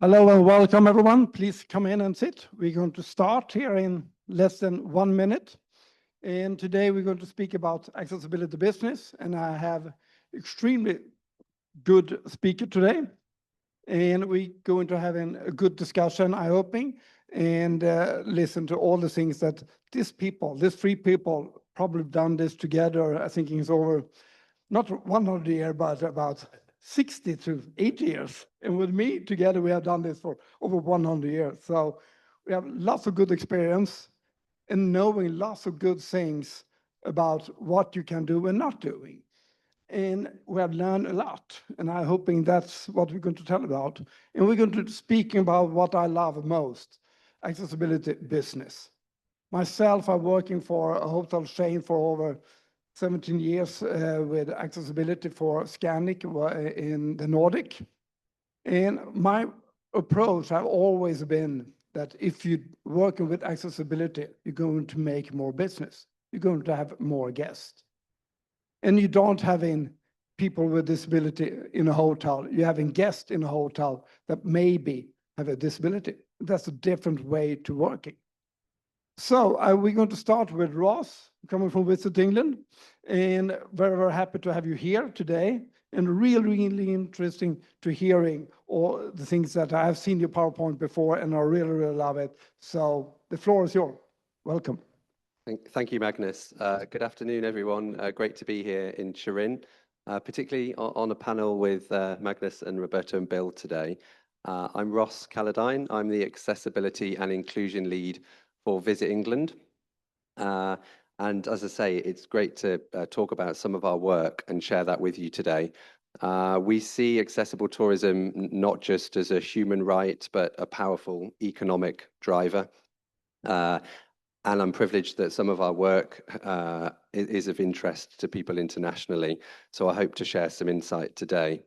Hello and welcome everyone. Please come in and sit. We're going to start here in less than 1 minute. And today we're going to speak about accessibility business. And I have extremely good speaker today. And we're going to have a good discussion, I'm hoping, and listen to all the things that these three people probably done this together. I think it's over, not 100 years, but about 60 to 80 years. And with me together, we have done this for over 100 years. So we have lots of good experience and knowing lots of good things about what you can do and not doing. And we have learned a lot. And I'm hoping that's what we're going to tell about. And we're going to speak about what I love most, accessibility business. Myself, I'm working for a hotel chain for over 17 years with accessibility for Scandic in the Nordic. And my approach have always been that if you're working with accessibility, you're going to make more business. You're going to have more guests. And you don't have people with disability in a hotel. You're having guests in a hotel that maybe have a disability. That's a different way to working. So we're going to start with Ross, coming from VisitEngland, and very, very happy to have you here today, and really, really interesting to hearing all the things that I've seen your PowerPoint before, and I really, really love it. So the floor is yours. Welcome. Thank you, Magnus. Good afternoon, everyone. Great to be here in Turin, particularly on a panel with Magnus and Roberto and Bill today. I'm Ross Calladine. I'm the Accessibility and Inclusion Lead for VisitEngland. And as I say, it's great to talk about some of our work and share that with you today. We see accessible tourism not just as a human right, but a powerful economic driver. And I'm privileged that some of our work is of interest to people internationally. So I hope to share some insight today.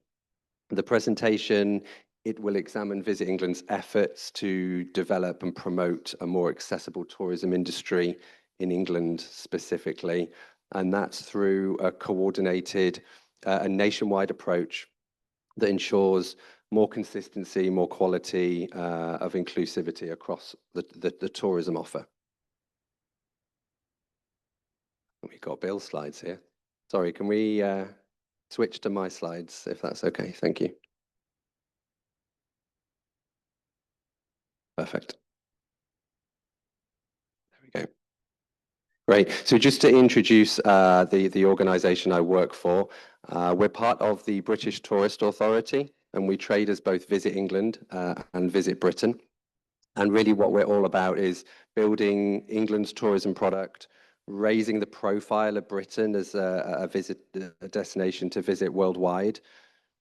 The presentation, it will examine VisitEngland's efforts to develop and promote a more accessible tourism industry in England specifically. And that's through a coordinated and nationwide approach that ensures more consistency, more quality of inclusivity across the tourism offer. We've got Bill's slides here. Sorry, can we switch to my slides if that's okay? Thank you. Perfect. There we go. Great. So just to introduce the organisation I work for, we're part of the British Tourist Authority, and we trade as both VisitEngland and Visit Britain. And really what we're all about is building England's tourism product, raising the profile of Britain as a destination to visit worldwide,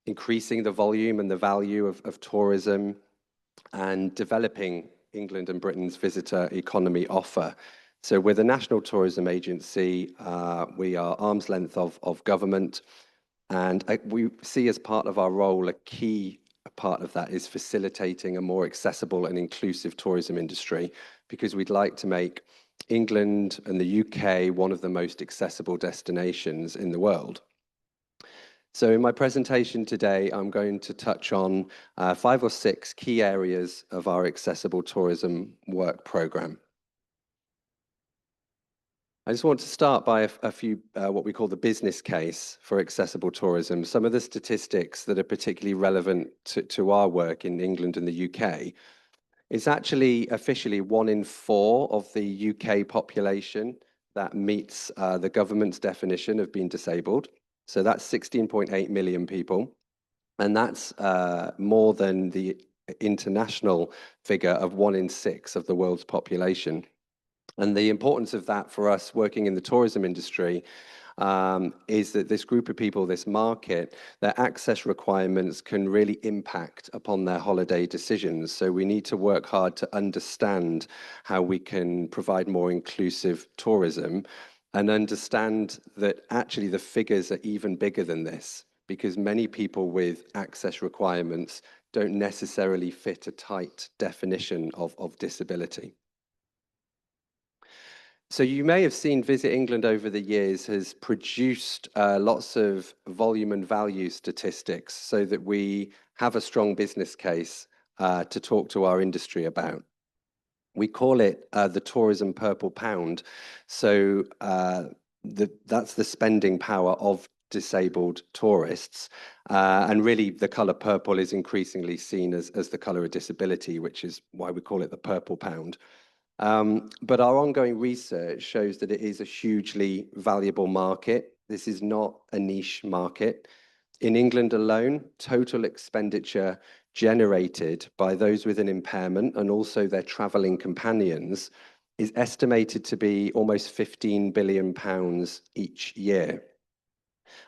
increasing the volume and the value of tourism, and developing England and Britain's visitor economy offer. So we're the National Tourism Agency. We are arm's length of government, and we see as part of our role a key part of that is facilitating a more accessible and inclusive tourism industry, because we'd like to make England and the UK one of the most accessible destinations in the world. So in my presentation today, I'm going to touch on 5 or 6 key areas of our accessible tourism work programme. I just want to start by a few what we call the business case for accessible tourism. Some of the statistics that are particularly relevant to our work in England and the UK. It's actually officially 1 in 4 of the UK population that meets the government's definition of being disabled. So that's 16.8 million people. And that's more than the international figure of 1 in 6 of the world's population. And the importance of that for us working in the tourism industry is that this group of people, this market, their access requirements can really impact upon their holiday decisions. So we need to work hard to understand how we can provide more inclusive tourism, and understand that actually the figures are even bigger than this, because many people with access requirements don't necessarily fit a tight definition of disability. So you may have seen VisitEngland over the years has produced lots of volume and value statistics so that we have a strong business case to talk to our industry about. We call it the tourism purple pound. So that's the spending power of disabled tourists. And really the color purple is increasingly seen as the color of disability, which is why we call it the purple pound. But our ongoing research shows that it is a hugely valuable market. This is not a niche market. In England alone, total expenditure generated by those with an impairment and also their travelling companions is estimated to be almost £15 billion each year.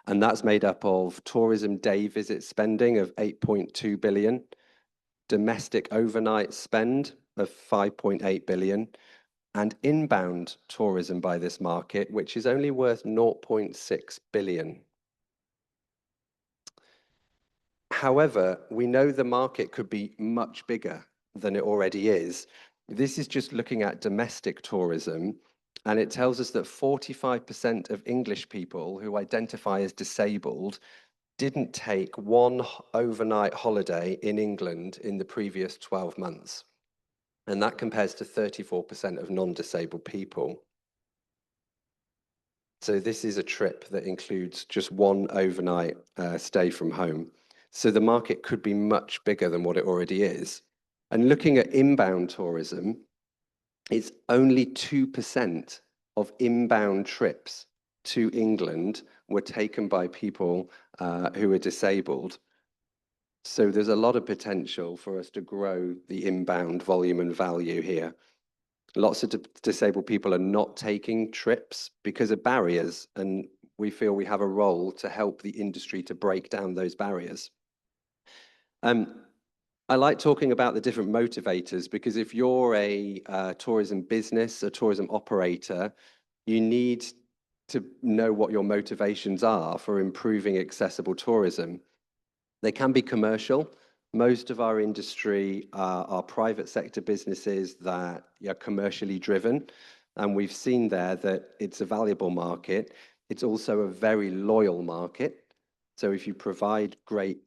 And that's made up of tourism day visit spending of 8.2 billion, domestic overnight spend of 5.8 billion, and inbound tourism by this market, which is only worth 0.6 billion. However, we know the market could be much bigger than it already is. This is just looking at domestic tourism, and it tells us that 45% of English people who identify as disabled didn't take one overnight holiday in England in the previous 12 months. And that compares to 34% of non-disabled people. So this is a trip that includes just one overnight stay from home. So the market could be much bigger than what it already is. And looking at inbound tourism, it's only 2% of inbound trips to England were taken by people who are disabled. So there's a lot of potential for us to grow the inbound volume and value here. Lots of disabled people are not taking trips because of barriers, and we feel we have a role to help the industry to break down those barriers. I like talking about the different motivators because if you're a tourism business, a tourism operator, you need to know what your motivations are for improving accessible tourism. They can be commercial. Most of our industry are private sector businesses that are commercially driven, and we've seen there that it's a valuable market. It's also a very loyal market. So if you provide great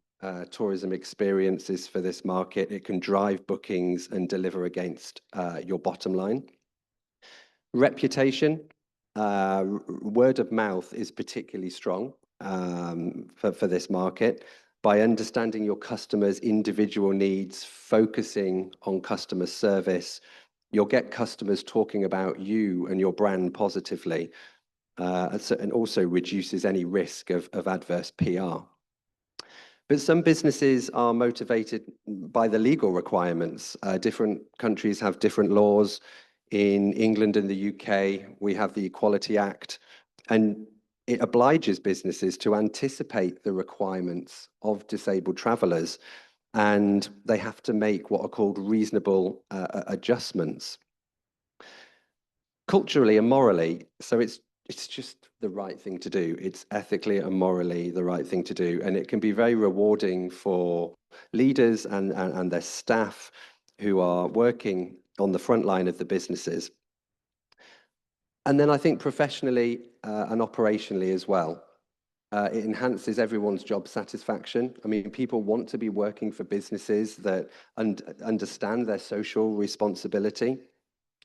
tourism experiences for this market, it can drive bookings and deliver against your bottom line. Reputation, word of mouth is particularly strong for this market. By understanding your customers' individual needs, focusing on customer service, you'll get customers talking about you and your brand positively, and also reduces any risk of adverse PR. But some businesses are motivated by the legal requirements. Different countries have different laws. In England and the UK, we have the Equality Act, and it obliges businesses to anticipate the requirements of disabled travellers, and they have to make what are called reasonable adjustments. Culturally and morally, so it's just the right thing to do. It's ethically and morally the right thing to do, and it can be very rewarding for leaders and their staff who are working on the front line of the businesses. And then I think professionally and operationally as well, it enhances everyone's job satisfaction. I mean, people want to be working for businesses that understand their social responsibility,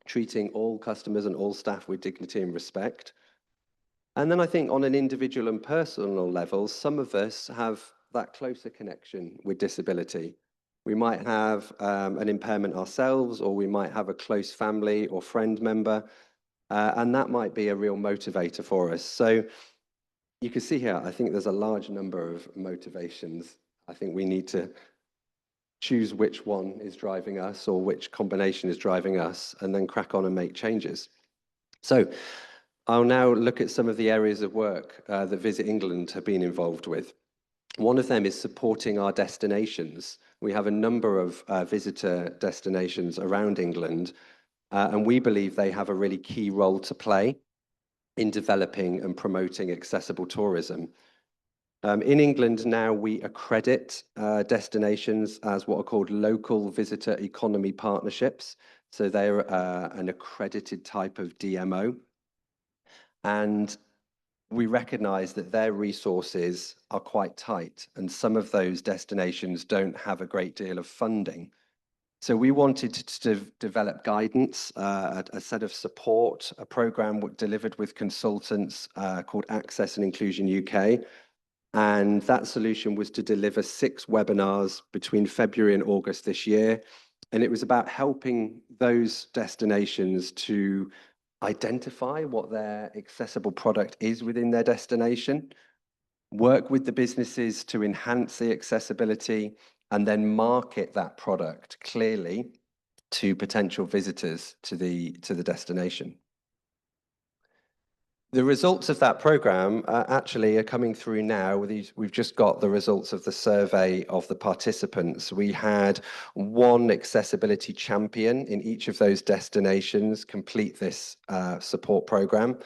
treating all customers and all staff with dignity and respect. And then I think on an individual and personal level, some of us have that closer connection with disability. We might have an impairment ourselves, or we might have a close family or friend member, and that might be a real motivator for us. So you can see here, I think there's a large number of motivations. I think we need to choose which one is driving us or which combination is driving us, and then crack on and make changes. So I'll now look at some of the areas of work that Visit England have been involved with. One of them is supporting our destinations. We have a number of visitor destinations around England, and we believe they have a really key role to play in developing and promoting accessible tourism. In England now, we accredit destinations as what are called local visitor economy partnerships. So they're an accredited type of DMO. And we recognize that their resources are quite tight, and some of those destinations don't have a great deal of funding So we wanted to develop guidance, a set of support, a program delivered with consultants called Access and Inclusion UK. And that solution was to deliver 6 webinars between February and August this year. And it was about helping those destinations to identify what their accessible product is within their destination, work with the businesses to enhance the accessibility, and then market that product clearly to potential visitors to the destination. The results of that program actually are coming through now. We've just got the results of the survey of the participants. We had 1 accessibility champion in each of those destinations complete this support program.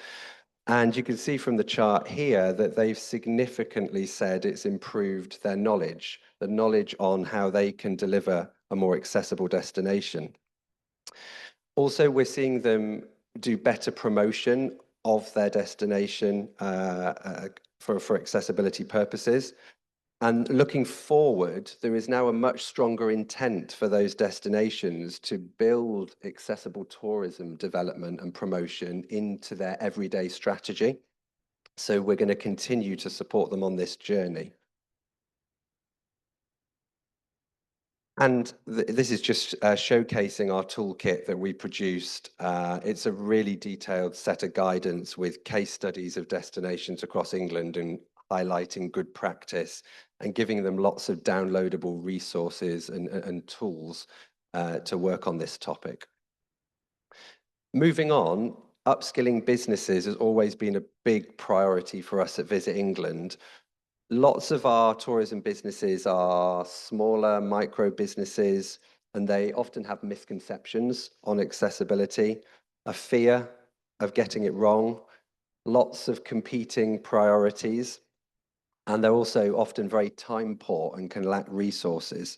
And you can see from the chart here that they've significantly said it's improved their knowledge, the knowledge on how they can deliver a more accessible destination. Also, we're seeing them do better promotion of their destination for accessibility purposes. And looking forward, there is now a much stronger intent for those destinations to build accessible tourism development and promotion into their everyday strategy. So we're going to continue to support them on this journey. And this is just showcasing our toolkit that we produced. It's a really detailed set of guidance with case studies of destinations across England and highlighting good practice and giving them lots of downloadable resources and tools to work on this topic. Moving on, upskilling businesses has always been a big priority for us at Visit England. Lots of our tourism businesses are smaller micro businesses, and they often have misconceptions on accessibility, a fear of getting it wrong, lots of competing priorities, and they're also often very time poor and can lack resources.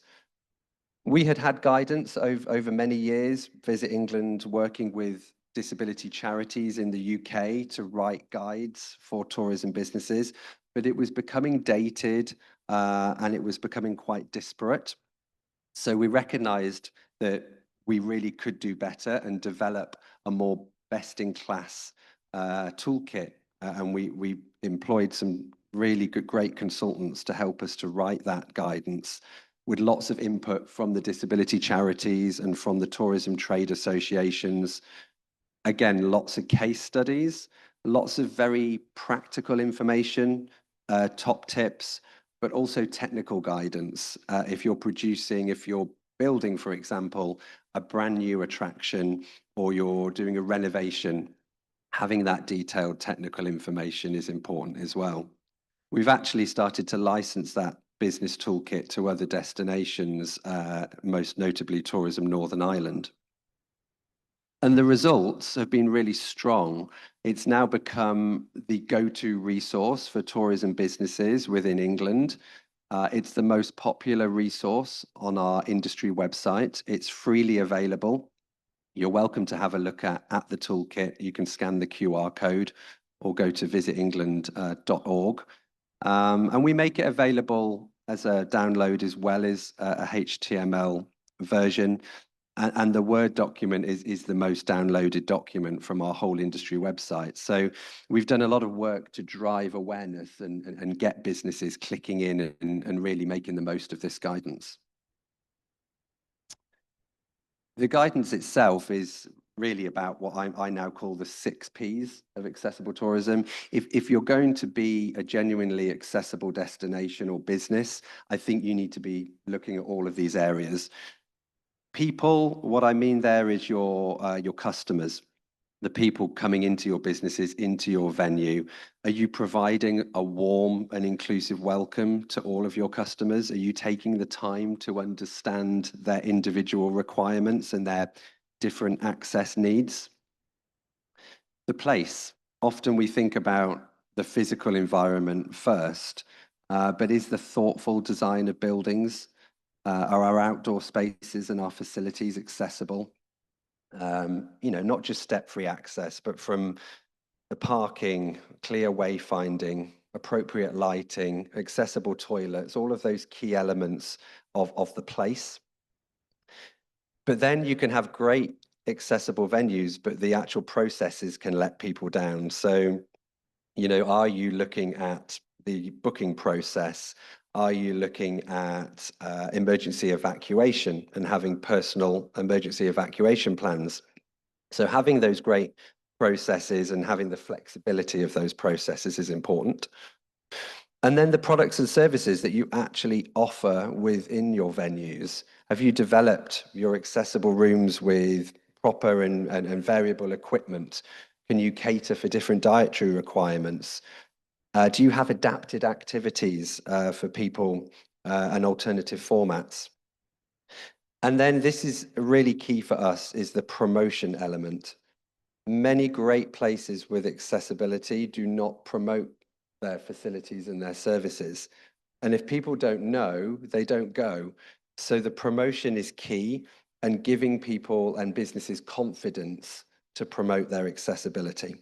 We had guidance over many years, Visit England working with disability charities in the UK to write guides for tourism businesses, but it was becoming dated and it was becoming quite disparate. So we recognized that we really could do better and develop a more best-in-class toolkit. And we employed some really great consultants to help us to write that guidance with lots of input from the disability charities and from the tourism trade associations. Again, lots of case studies, lots of very practical information, top tips, but also technical guidance. If you're building, for example, a brand new attraction or you're doing a renovation, having that detailed technical information is important as well. We've actually started to license that business toolkit to other destinations, most notably Tourism Northern Ireland. And the results have been really strong. It's now become the go-to resource for tourism businesses within England. It's the most popular resource on our industry website. It's freely available. You're welcome to have a look at the toolkit. You can scan the QR code or go to visitengland.org. And we make it available as a download as well as a HTML version. And the Word document is the most downloaded document from our whole industry website. So we've done a lot of work to drive awareness and get businesses clicking in and really making the most of this guidance. The guidance itself is really about what I now call the 6 Ps of accessible tourism. If you're going to be a genuinely accessible destination or business, I think you need to be looking at all of these areas. People, what I mean there is your customers, the people coming into your businesses, into your venue. Are you providing a warm and inclusive welcome to all of your customers? Are you taking the time to understand their individual requirements and their different access needs? The place, often we think about the physical environment first, but is the thoughtful design of buildings, are our outdoor spaces and our facilities accessible? Not just step-free access, but from the parking, clear wayfinding, appropriate lighting, accessible toilets, all of those key elements of the place. But then you can have great accessible venues, but the actual processes can let people down. So, you know, are you looking at the booking process? Are you looking at emergency evacuation and having personal emergency evacuation plans? So having those great processes and having the flexibility of those processes is important. And then the products and services that you actually offer within your venues. Have you developed your accessible rooms with proper and variable equipment? Can you cater for different dietary requirements? Do you have adapted activities for people and alternative formats? And then this is really key for us, is the promotion element. Many great places with accessibility do not promote their facilities and their services. And if people don't know, they don't go. So the promotion is key, and giving people and businesses confidence to promote their accessibility.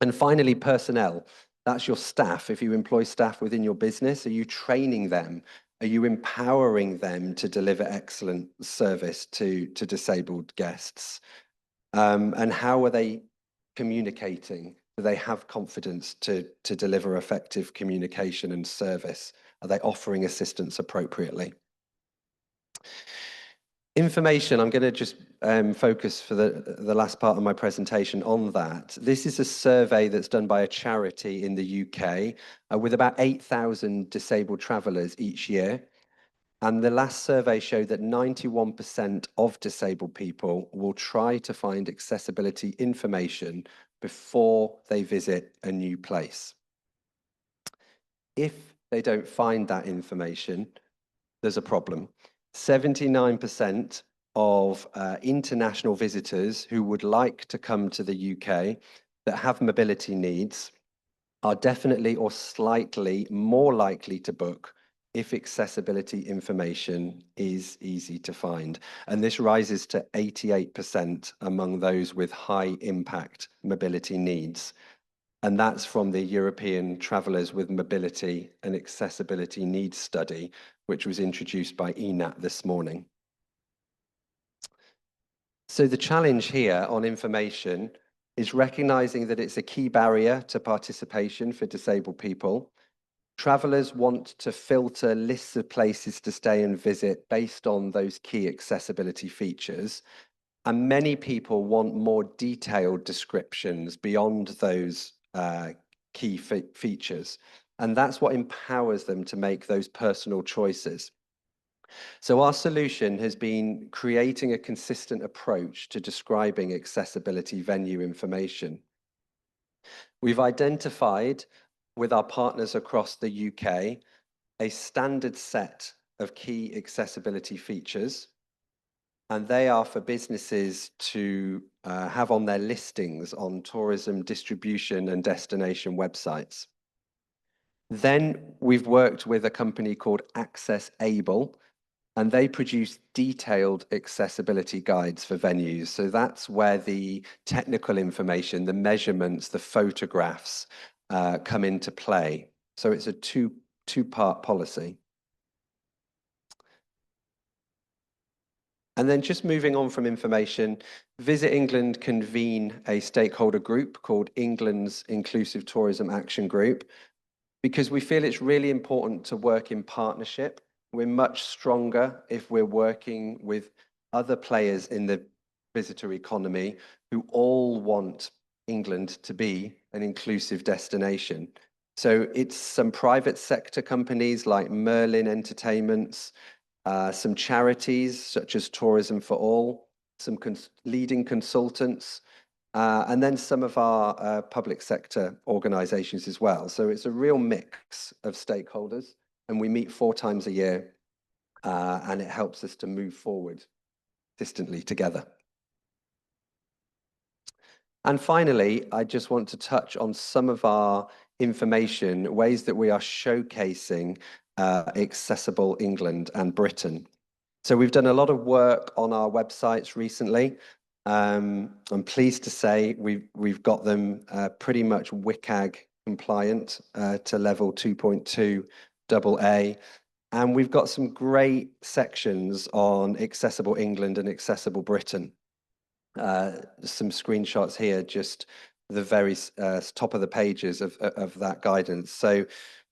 And finally, personnel. That's your staff. If you employ staff within your business, are you training them? Are you empowering them to deliver excellent service to disabled guests? And how are they communicating? Do they have confidence to deliver effective communication and service? Are they offering assistance appropriately? Information, I'm going to just focus for the last part of my presentation on that. This is a survey that's done by a charity in the UK with about 8,000 disabled travellers each year. And the last survey showed that 91% of disabled people will try to find accessibility information before they visit a new place. If they don't find that information, there's a problem. 79% of international visitors who would like to come to the UK that have mobility needs are definitely or slightly more likely to book if accessibility information is easy to find. And this rises to 88% among those with high impact mobility needs. And that's from the European Travellers with Mobility and Accessibility Needs Study, which was introduced by ENAT this morning. So the challenge here on information is recognizing that it's a key barrier to participation for disabled people. Travellers want to filter lists of places to stay and visit based on those key accessibility features. And many people want more detailed descriptions beyond those key features. And that's what empowers them to make those personal choices. So our solution has been creating a consistent approach to describing accessibility venue information. We've identified with our partners across the UK a standard set of key accessibility features, and they are for businesses to have on their listings on tourism distribution and destination websites. Then we've worked with a company called Access Able, and they produce detailed accessibility guides for venues. So that's where the technical information, the measurements, the photographs come into play. So it's a two-part policy. And then just moving on from information, Visit England convene a stakeholder group called England's Inclusive Tourism Action Group, because we feel it's really important to work in partnership. We're much stronger if we're working with other players in the visitor economy who all want England to be an inclusive destination. So it's some private sector companies like Merlin Entertainments, some charities such as Tourism for All, some leading consultants, and then some of our public sector organizations as well. So it's a real mix of stakeholders, and we meet 4 times a year, and it helps us to move forward consistently together. And finally, I just want to touch on some of our information, ways that we are showcasing accessible England and Britain. So we've done a lot of work on our websites recently. I'm pleased to say we've got them pretty much WCAG compliant to level 2.2 AA. And we've got some great sections on accessible England and accessible Britain. Some screenshots here, just the very top of the pages of that guidance. So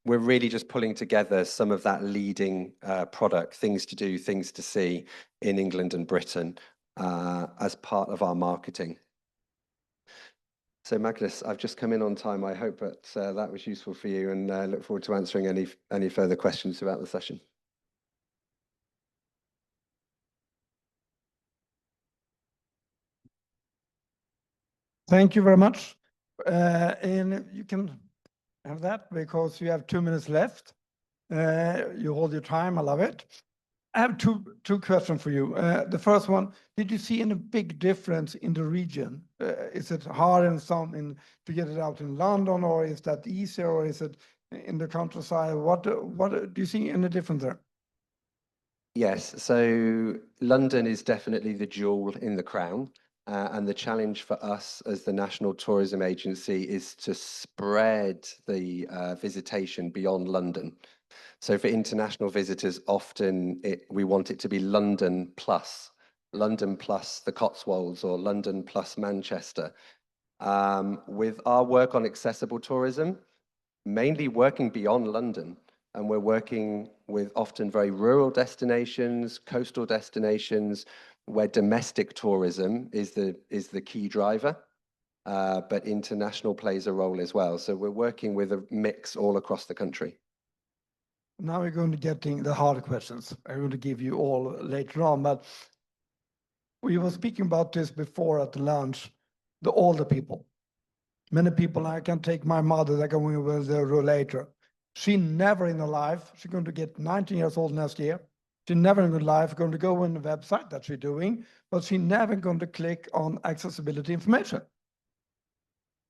we're really just pulling together some of that leading product, things to do, things to see in England and Britain as part of our marketing. So Magnus, I've just come in on time. I hope that that was useful for you, and look forward to answering any further questions about the session. Thank you very much. And you can have that because you have 2 minutes left. You hold your time. I love it. I have two questions for you. The first one, did you see any big difference in the region? Is it hard to get it out in London, or is that easier, or is it in the countryside? What do you see any difference there? Yes, so London is definitely the jewel in the crown. And the challenge for us as the National Tourism Agency is to spread the visitation beyond London. So for international visitors, often we want it to be London plus the Cotswolds, or London plus Manchester. With our work on accessible tourism, mainly working beyond London, and we're working with often very rural destinations, coastal destinations, where domestic tourism is the key driver, but international plays a role as well. So we're working with a mix all across the country. Now we're going to get the hard questions. I'm going to give you all later on, but we were speaking about this before at the lunch, the older people. Many people, I can take my mother, they're going with the rollator. She never in her life, she's going to get 19 years old next year. She never in her life going to go on the website that she's doing, but she never going to click on accessibility information.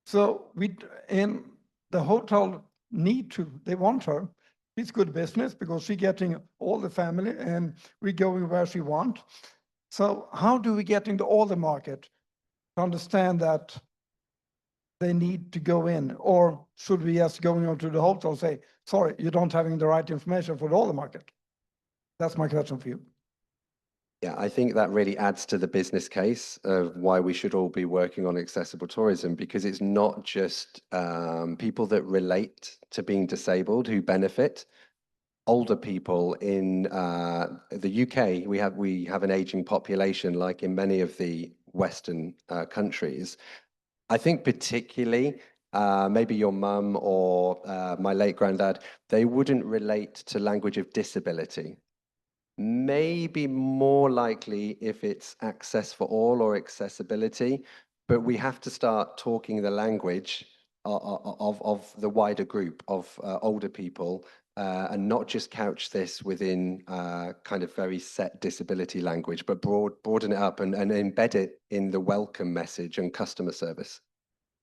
So we in the hotel they want her. It's good business because she's getting all the family and we're going where she want. So how do we get into all the market to understand that they need to go in, or should we just going on to the hotel and say, sorry, you don't having the right information for all the market? That's my question for you. Yeah, I think that really adds to the business case of why we should all be working on accessible tourism, because it's not just people that relate to being disabled who benefit. Older people in the UK, we have an aging population, like in many of the Western countries. I think particularly maybe your mum or my late granddad, they wouldn't relate to language of disability. Maybe more likely if it's access for all or accessibility, but we have to start talking the language of the wider group of older people, and not just couch this within kind of very set disability language, but broaden it up and embed it in the welcome message and customer service.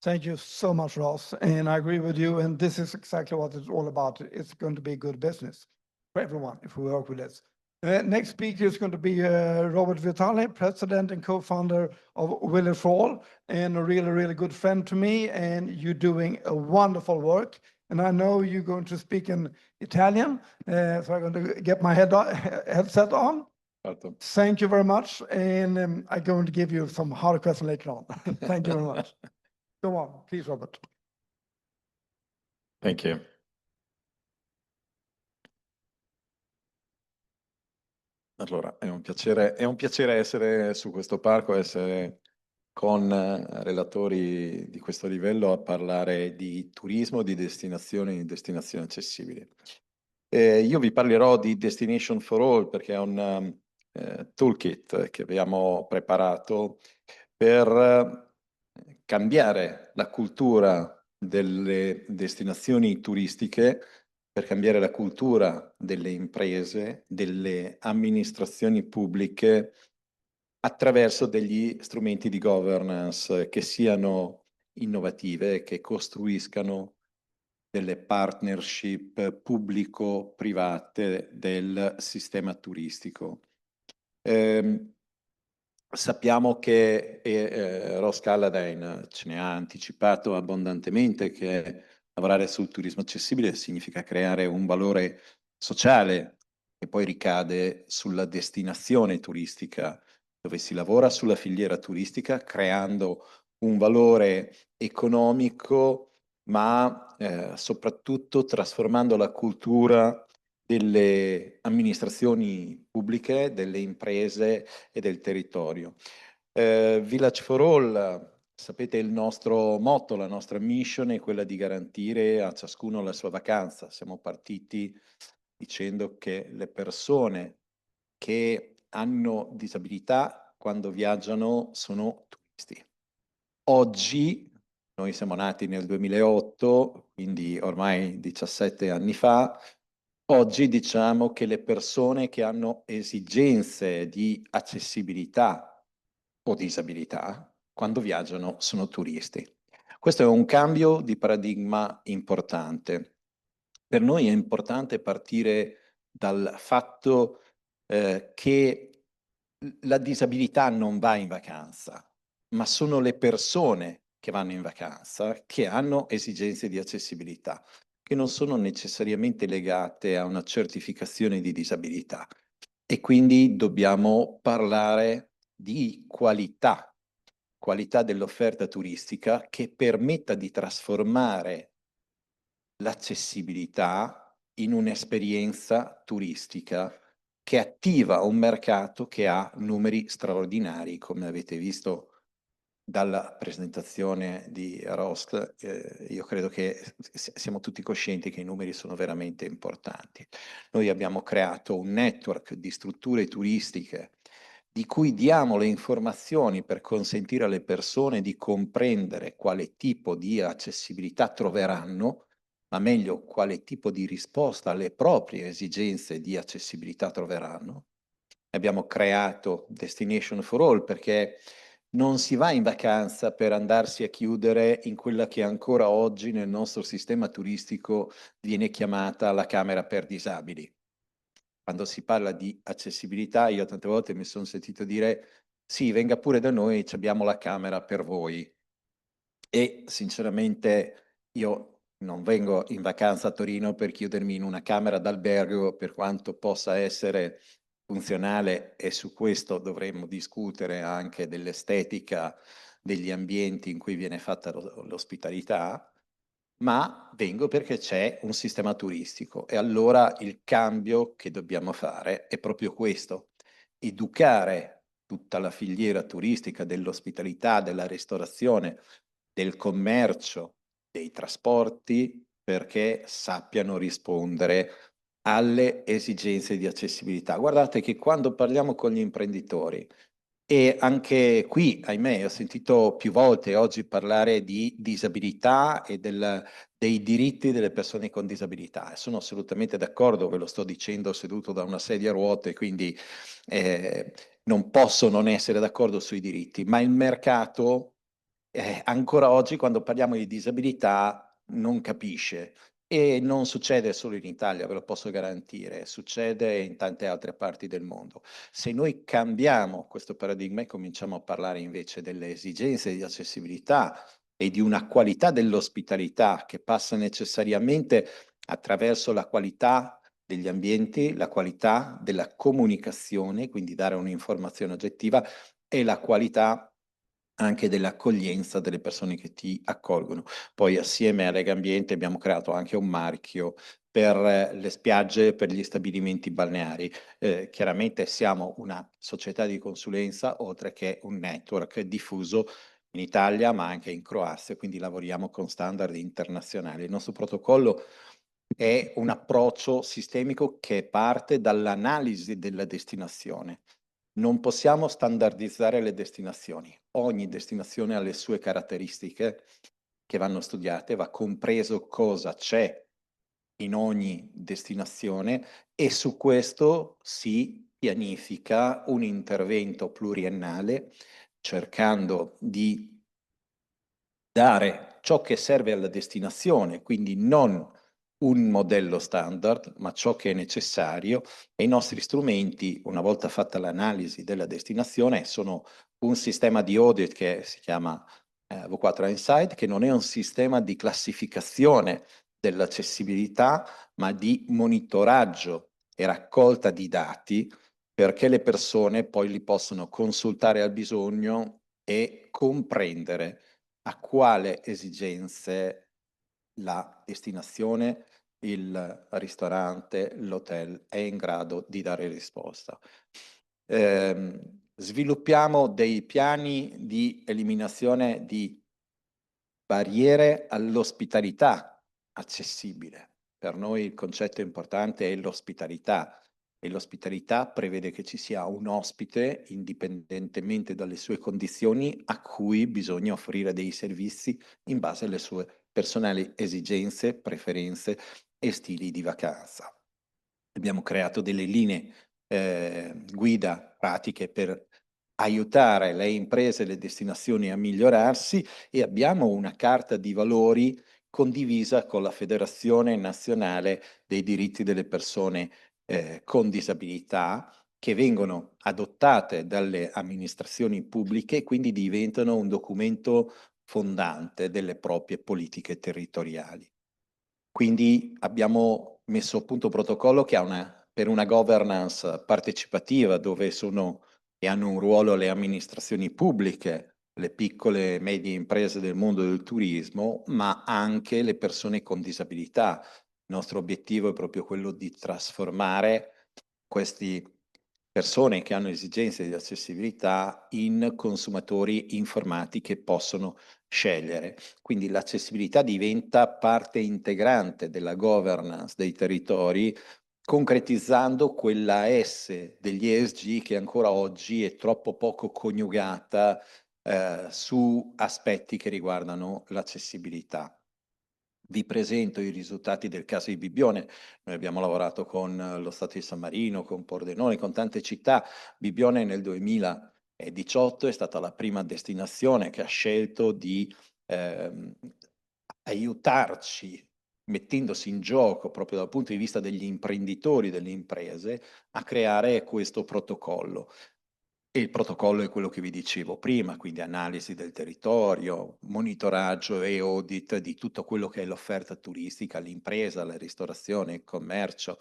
Thank you so much, Ross. And I agree with you. And this is exactly what it's all about. It's going to be good business for everyone if we work with this. Next speaker is going to be Robert Vitali, president and co-founder of Village for All, and a really, really good friend to me. And you're doing a wonderful work. And I know you're going to speak in Italian, so I'm going to get my headset on. Certo. Thank you very much. And I'm going to give you some hard questions later on. Thank you very much. Go on, please, Robert. Thank you. Allora, è un piacere essere su questo palco, essere con relatori di questo livello a parlare di turismo, di destinazioni accessibili. Io vi parlerò di Destination for All perché è un toolkit che abbiamo preparato per cambiare la cultura delle destinazioni turistiche, per cambiare la cultura delle imprese, delle amministrazioni pubbliche, attraverso degli strumenti di governance che siano innovative, che costruiscano delle partnership pubblico-private del sistema turistico. Sappiamo che Ross Calladine ce ne ha anticipato abbondantemente che lavorare sul turismo accessibile significa creare un valore sociale e poi ricade sulla destinazione turistica, dove si lavora sulla filiera turistica creando un valore economico, ma soprattutto trasformando la cultura delle amministrazioni pubbliche, delle imprese e del territorio. Village for All, sapete il nostro motto, la nostra mission è quella di garantire a ciascuno la sua vacanza. Siamo partiti dicendo che le persone che hanno disabilità quando viaggiano sono turisti. Oggi, noi siamo nati nel 2008, quindi ormai 17 anni fa, oggi diciamo che le persone che hanno esigenze di accessibilità o disabilità, quando viaggiano sono turisti. Questo è un cambio di paradigma importante. Per noi è importante partire dal fatto che la disabilità non va in vacanza, ma sono le persone che vanno in vacanza che hanno esigenze di accessibilità, che non sono necessariamente legate a una certificazione di disabilità. E quindi dobbiamo parlare di qualità dell'offerta turistica che permetta di trasformare l'accessibilità in un'esperienza turistica che attiva un mercato che ha numeri straordinari, come avete visto dalla presentazione di Rost. Io credo che siamo tutti coscienti che i numeri sono veramente importanti. Noi abbiamo creato un network di strutture turistiche di cui diamo le informazioni per consentire alle persone di comprendere quale tipo di accessibilità troveranno, ma meglio quale tipo di risposta alle proprie esigenze di accessibilità troveranno. Abbiamo creato Destination for All perché non si va in vacanza per andarsi a chiudere in quella che ancora oggi nel nostro sistema turistico viene chiamata la camera per disabili. Quando si parla di accessibilità, io tante volte mi sono sentito dire sì, venga pure da noi, abbiamo la camera per voi. E sinceramente io non vengo in vacanza a Torino per chiudermi in una camera d'albergo, per quanto possa essere funzionale, e su questo dovremmo discutere anche dell'estetica degli ambienti in cui viene fatta l'ospitalità, ma vengo perché c'è un sistema turistico e allora il cambio che dobbiamo fare è proprio questo: educare tutta la filiera turistica dell'ospitalità, della ristorazione, del commercio, dei trasporti, perché sappiano rispondere alle esigenze di accessibilità. Guardate che quando parliamo con gli imprenditori, e anche qui, ahimè, ho sentito più volte oggi parlare di disabilità e dei diritti delle persone con disabilità. E sono assolutamente d'accordo, ve lo sto dicendo seduto da una sedia a ruote, quindi non posso non essere d'accordo sui diritti, ma il mercato ancora oggi quando parliamo di disabilità non capisce. E non succede solo in Italia, ve lo posso garantire, succede in tante altre parti del mondo. Se noi cambiamo questo paradigma e cominciamo a parlare invece delle esigenze di accessibilità e di una qualità dell'ospitalità che passa necessariamente attraverso la qualità degli ambienti, la qualità della comunicazione, quindi dare un'informazione oggettiva, e la qualità anche dell'accoglienza delle persone che ti accolgono. Poi assieme a Lega Ambiente abbiamo creato anche un marchio per le spiagge, per gli stabilimenti balneari. Chiaramente siamo una società di consulenza, oltre che un network diffuso in Italia, ma anche in Croazia, quindi lavoriamo con standard internazionali. Il nostro protocollo è un approccio sistemico che parte dall'analisi della destinazione. Non possiamo standardizzare le destinazioni. Ogni destinazione ha le sue caratteristiche che vanno studiate, va compreso cosa c'è in ogni destinazione e su questo si pianifica un intervento pluriennale cercando di dare ciò che serve alla destinazione, quindi non un modello standard, ma ciò che è necessario, e i nostri strumenti, una volta fatta l'analisi della destinazione, sono un sistema di audit che si chiama V4 Insight, che non è un sistema di classificazione dell'accessibilità, ma di monitoraggio e raccolta di dati perché le persone poi li possono consultare al bisogno e comprendere a quale esigenze la destinazione, il ristorante, l'hotel è in grado di dare risposta. Sviluppiamo dei piani di eliminazione di barriere all'ospitalità accessibile. Per noi il concetto importante è l'ospitalità e l'ospitalità prevede che ci sia un ospite, indipendentemente dalle sue condizioni, a cui bisogna offrire dei servizi in base alle sue personali esigenze, preferenze e stili di vacanza. Abbiamo creato delle linee guida pratiche per aiutare le imprese e le destinazioni a migliorarsi e abbiamo una carta di valori condivisa con la Federazione Nazionale dei Diritti delle Persone con Disabilità, che vengono adottate dalle amministrazioni pubbliche e quindi diventano un documento fondante delle proprie politiche territoriali. Quindi abbiamo messo a punto un protocollo che ha per una governance partecipativa dove sono e hanno un ruolo le amministrazioni pubbliche, le piccole e medie imprese del mondo del turismo, ma anche le persone con disabilità. Il nostro obiettivo è proprio quello di trasformare queste persone che hanno esigenze di accessibilità in consumatori informati che possono scegliere. Quindi l'accessibilità diventa parte integrante della governance dei territori, concretizzando quella S degli ESG che ancora oggi è troppo poco coniugata su aspetti che riguardano l'accessibilità. Vi presento i risultati del caso di Bibbione. Noi abbiamo lavorato con lo Stato di San Marino, con Pordenone, con tante città. Bibbione nel 2018 è stata la prima destinazione che ha scelto di aiutarci, mettendosi in gioco proprio dal punto di vista degli imprenditori, delle imprese, a creare questo protocollo. E il protocollo è quello che vi dicevo prima, quindi analisi del territorio, monitoraggio e audit di tutto quello che è l'offerta turistica, l'impresa, la ristorazione, il commercio,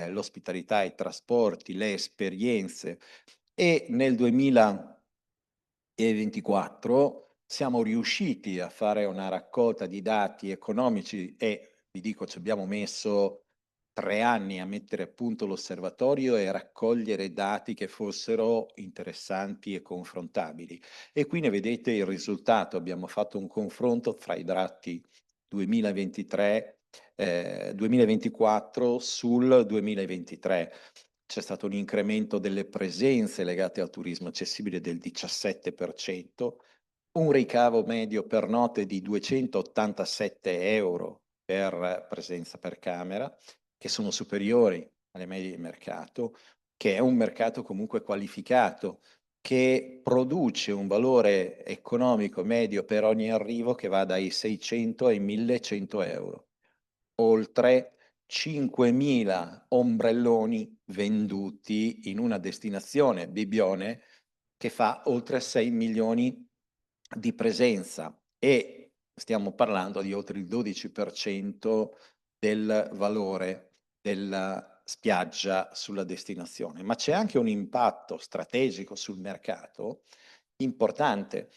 l'ospitalità, i trasporti, le esperienze. E nel 2024 siamo riusciti a fare una raccolta di dati economici e vi dico ci abbiamo messo 3 anni a mettere a punto l'osservatorio e raccogliere dati che fossero interessanti e confrontabili. E qui ne vedete il risultato. Abbiamo fatto un confronto fra i dati 2024 sul 2023. C'è stato un incremento delle presenze legate al turismo accessibile del 17%, un ricavo medio per notte di 287 euro per presenza per camera, che sono superiori alle medie di mercato, che è un mercato comunque qualificato, che produce un valore economico medio per ogni arrivo che va dai 600 ai 1100 euro. Oltre 5.000 ombrelloni venduti in una destinazione, Bibbione, che fa oltre 6 milioni di presenza e stiamo parlando di oltre il 12% del valore della spiaggia sulla destinazione. Ma c'è anche un impatto strategico sul mercato importante.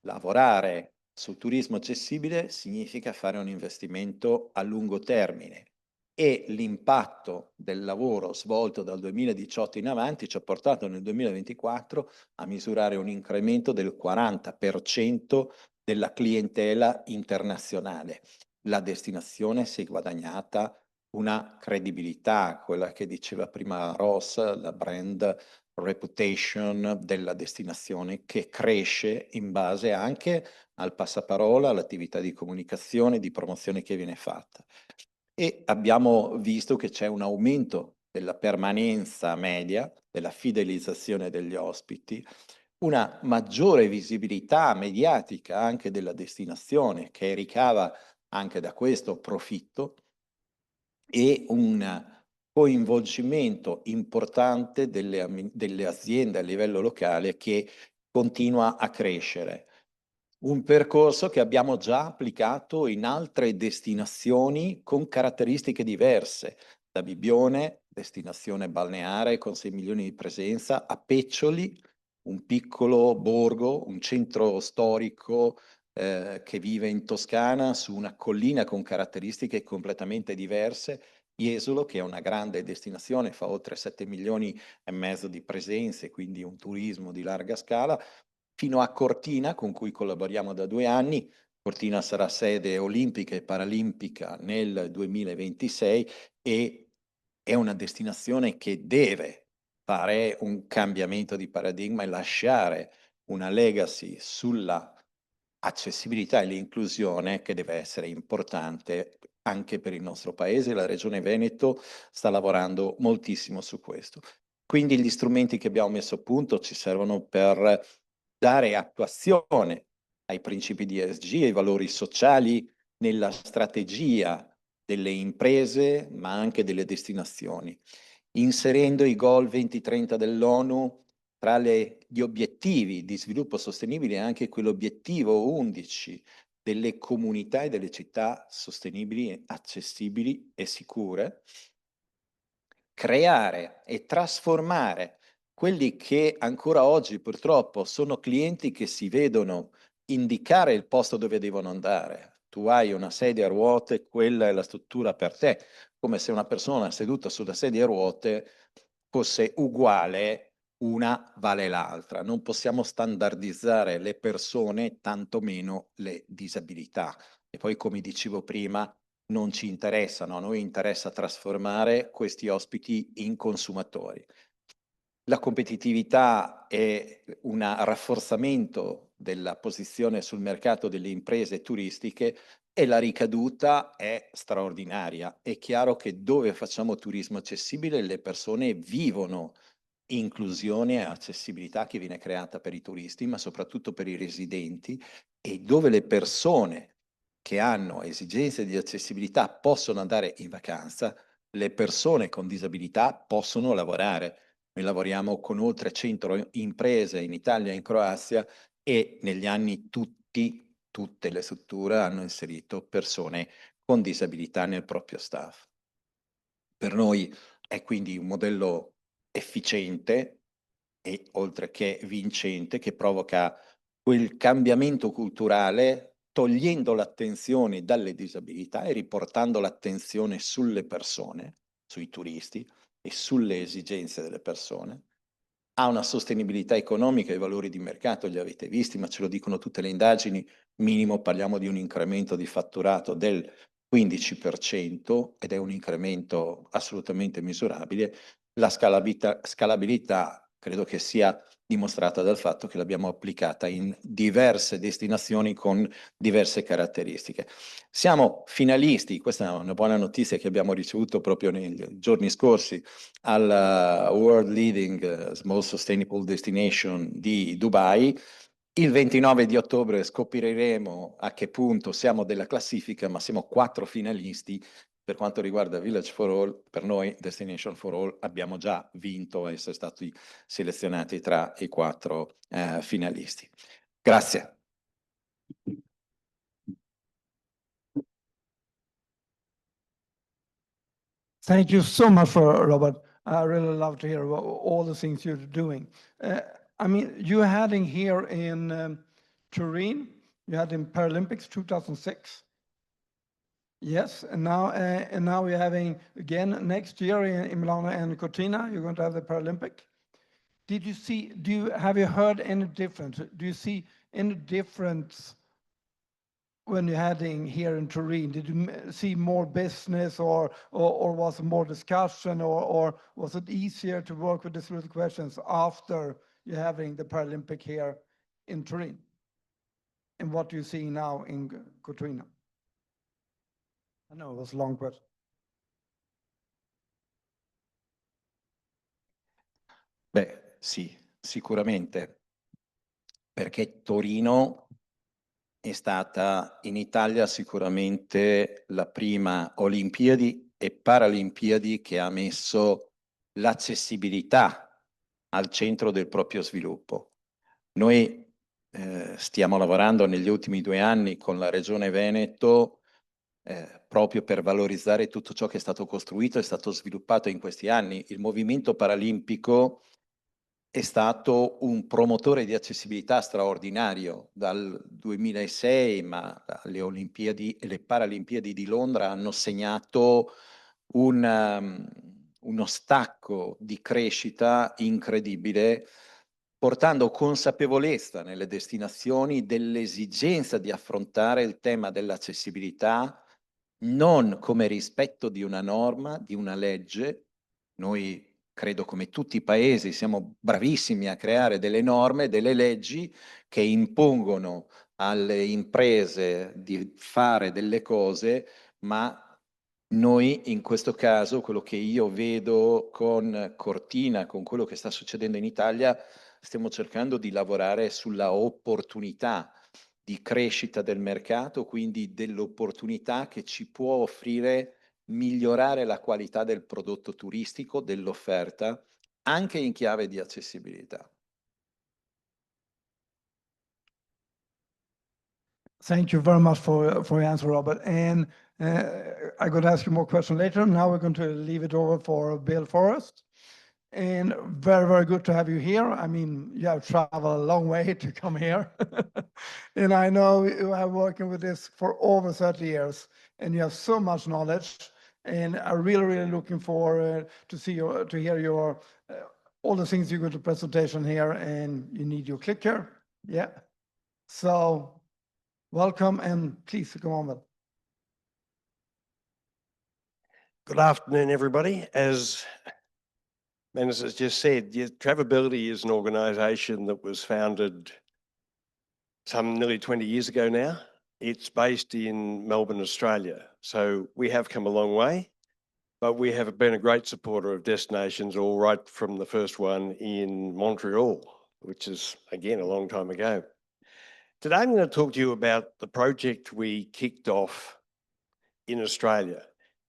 Lavorare sul turismo accessibile significa fare un investimento a lungo termine e l'impatto del lavoro svolto dal 2018 in avanti ci ha portato nel 2024 a misurare un incremento del 40% della clientela internazionale. La destinazione si è guadagnata una credibilità, quella che diceva prima Ross, la brand reputation della destinazione che cresce in base anche al passaparola, all'attività di comunicazione, di promozione che viene fatta. E abbiamo visto che c'è un aumento della permanenza media, della fidelizzazione degli ospiti, una maggiore visibilità mediatica anche della destinazione che ricava anche da questo profitto e un coinvolgimento importante delle aziende a livello locale che continua a crescere. Un percorso che abbiamo già applicato in altre destinazioni con caratteristiche diverse, da Bibbione, destinazione balneare con 6 milioni di presenza, a Peccioli, un piccolo borgo, un centro storico che vive in Toscana su una collina con caratteristiche completamente diverse. Jesolo, che è una grande destinazione, fa oltre 7 milioni e mezzo di presenze, quindi un turismo di larga scala, fino a Cortina, con cui collaboriamo da 2 anni. Cortina sarà sede olimpica e paralimpica nel 2026 e è una destinazione che deve fare un cambiamento di paradigma e lasciare una legacy sulla accessibilità e l'inclusione che deve essere importante anche per il nostro paese. La Regione Veneto sta lavorando moltissimo su questo. Quindi gli strumenti che abbiamo messo a punto ci servono per dare attuazione ai principi di ESG, ai valori sociali nella strategia delle imprese, ma anche delle destinazioni, inserendo i goal 2030 dell'ONU tra gli obiettivi di sviluppo sostenibile e anche quell'obiettivo 11 delle comunità e delle città sostenibili, accessibili e sicure, creare e trasformare quelli che ancora oggi purtroppo sono clienti che si vedono indicare il posto dove devono andare. Tu hai una sedia a ruote, quella è la struttura per te, come se una persona seduta sulla sedia a ruote fosse uguale, una vale l'altra. Non possiamo standardizzare le persone, tantomeno le disabilità. E poi, come dicevo prima, non ci interessano, a noi interessa trasformare questi ospiti in consumatori. La competitività è un rafforzamento della posizione sul mercato delle imprese turistiche e la ricaduta è straordinaria. È chiaro che dove facciamo turismo accessibile le persone vivono inclusione e accessibilità che viene creata per i turisti, ma soprattutto per i residenti, e dove le persone che hanno esigenze di accessibilità possono andare in vacanza, le persone con disabilità possono lavorare. Noi lavoriamo con oltre 100 imprese in Italia e in Croazia e negli anni tutte le strutture hanno inserito persone con disabilità nel proprio staff. Per noi è quindi un modello efficiente e oltre che vincente, che provoca quel cambiamento culturale togliendo l'attenzione dalle disabilità e riportando l'attenzione sulle persone, sui turisti e sulle esigenze delle persone. Ha una sostenibilità economica, i valori di mercato li avete visti, ma ce lo dicono tutte le indagini, minimo parliamo di un incremento di fatturato del 15% ed è un incremento assolutamente misurabile. La scalabilità credo che sia dimostrata dal fatto che l'abbiamo applicata in diverse destinazioni con diverse caratteristiche. Siamo finalisti, questa è una buona notizia che abbiamo ricevuto proprio nei giorni scorsi, al World Leading Small Sustainable Destination di Dubai. Il 29 di ottobre scopriremo a che punto siamo della classifica, ma siamo 4 finalisti. Per quanto riguarda Village for All, per noi Destination for All abbiamo già vinto a essere stati selezionati tra i 4 finalisti. Grazie. Thank you so much for Robert. I really love to hear about all the things you're doing. I mean, you're heading here in Turin. You had in Paralympics 2006. Yes, and now we're having again next year in Milano and Cortina. You're going to have the Paralympic. Have you heard any difference? Do you see any difference when you're heading here in Turin? Did you see more business or was it more discussion or was it easier to work with these little questions after you're having the Paralympic here in Turin? And what do you see now in Cortina? I know it was a long question. Beh, sì, sicuramente, perché Torino è stata in Italia sicuramente la prima Olimpiadi e Paralimpiadi che ha messo l'accessibilità al centro del proprio sviluppo. Noi stiamo lavorando negli ultimi 2 anni con la Regione Veneto proprio per valorizzare tutto ciò che è stato costruito e stato sviluppato in questi anni. Il movimento paralimpico è stato un promotore di accessibilità straordinario dal 2006, ma le Olimpiadi e le Paralimpiadi di Londra hanno segnato uno stacco di crescita incredibile, portando consapevolezza nelle destinazioni dell'esigenza di affrontare il tema dell'accessibilità non come rispetto di una norma, di una legge. Noi credo come tutti i paesi siamo bravissimi a creare delle norme, delle leggi che impongono alle imprese di fare delle cose, ma noi in questo caso, quello che io vedo con Cortina, con quello che sta succedendo in Italia, stiamo cercando di lavorare sulla opportunità di crescita del mercato, quindi dell'opportunità che ci può offrire migliorare la qualità del prodotto turistico, dell'offerta, anche in chiave di accessibilità. Thank you very much for your answer, Robert. And I'm going to ask you more questions later. Now we're going to leave it over for Bill Forrest. And very, very good to have you here. I mean, you have traveled a long way to come here. And I know you have working with this for over 30 years, and you have so much knowledge. And I'm really, really looking forward to hear your all the things you go to presentation here. And you need your clicker, yeah. So welcome, and please go on. Good afternoon, everybody. As Magnus has just said, Travability is an organisation that was founded some nearly 20 years ago now. It's based in Melbourne, Australia. So we have come a long way, but we have been a great supporter of destinations all right from the first one in Montreal, which is, again, a long time ago. Today, I'm going to talk to you about the project we kicked off in Australia.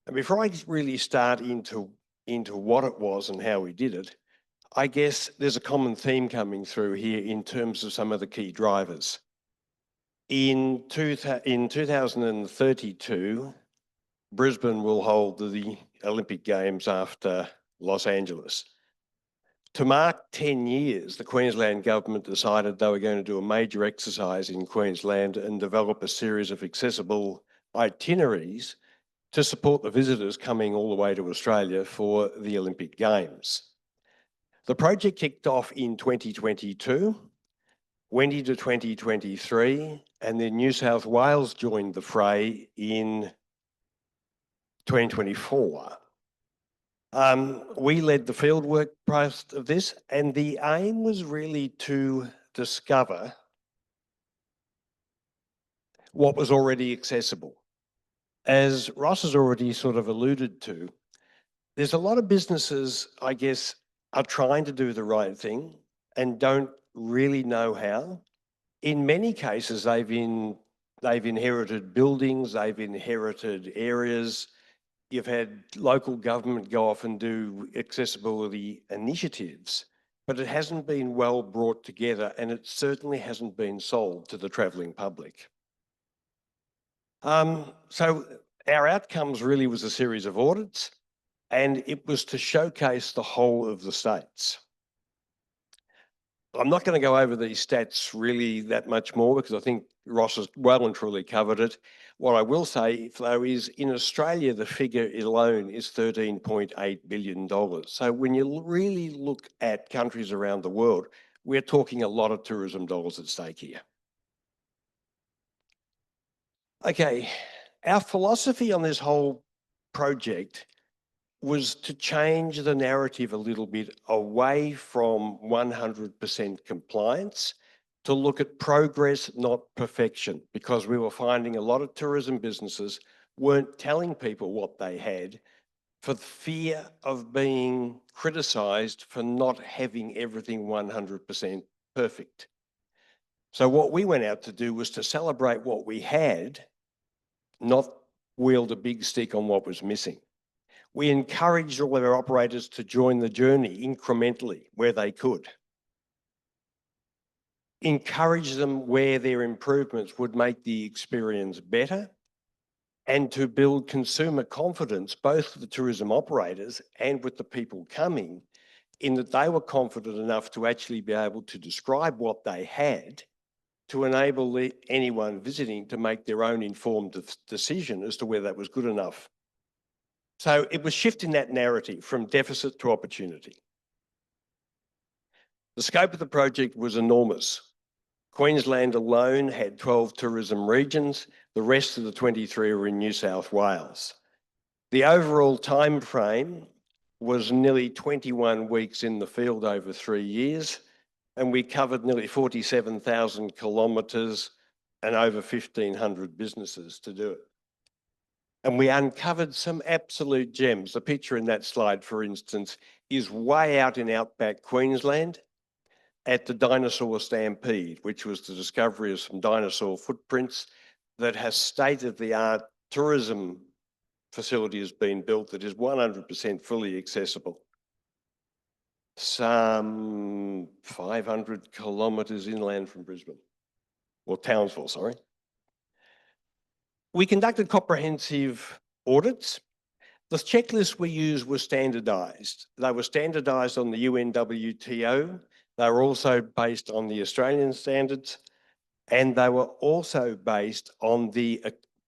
And before I really start into what it was and how we did it, I guess there's a common theme coming through here in terms of some of the key drivers. In 2032, Brisbane will hold the Olympic Games after Los Angeles. To mark 10 years, the Queensland government decided they were going to do a major exercise in Queensland and develop a series of accessible itineraries to support the visitors coming all the way to Australia for the Olympic Games. The project kicked off in 2022, went into 2023, and then New South Wales joined the fray in 2024. We led the fieldwork part of this, and the aim was really to discover what was already accessible. As Ross has already sort of alluded to, there's a lot of businesses, I guess, are trying to do the right thing and don't really know how. In many cases, they've inherited buildings, they've inherited areas. You've had local government go off and do accessibility initiatives, but it hasn't been well brought together, and it certainly hasn't been sold to the travelling public. So our outcomes really was a series of audits, and it was to showcase the whole of the states. I'm not going to go over these stats really that much more because I think Ross has well and truly covered it. What I will say, though, is in Australia, the figure alone is $13.8 billion. So when you really look at countries around the world, we're talking a lot of tourism dollars at stake here. Okay, our philosophy on this whole project was to change the narrative a little bit away from 100% compliance to look at progress, not perfection, because we were finding a lot of tourism businesses weren't telling people what they had for fear of being criticised for not having everything 100% perfect. So what we went out to do was to celebrate what we had, not wield a big stick on what was missing. We encouraged all of our operators to join the journey incrementally where they could. Encourage them where their improvements would make the experience better, and to build consumer confidence, both with the tourism operators and with the people coming, in that they were confident enough to actually be able to describe what they had to enable anyone visiting to make their own informed decision as to whether that was good enough. So it was shifting that narrative from deficit to opportunity. The scope of the project was enormous. Queensland alone had 12 tourism regions. The rest of the 23 were in New South Wales. The overall time frame was nearly 21 weeks in the field over 3 years, and we covered nearly 47,000 kilometres and over 1,500 businesses to do it. And we uncovered some absolute gems. The picture in that slide, for instance, is way out in outback Queensland at the dinosaur stampede, which was the discovery of some dinosaur footprints that has state-of-the-art tourism facility has been built that is 100% fully accessible. Some 500 kilometres inland from Brisbane, or Townsville, sorry. We conducted comprehensive audits. The checklists we used were standardised. They were standardised on the UNWTO. They were also based on the Australian standards, and they were also based on the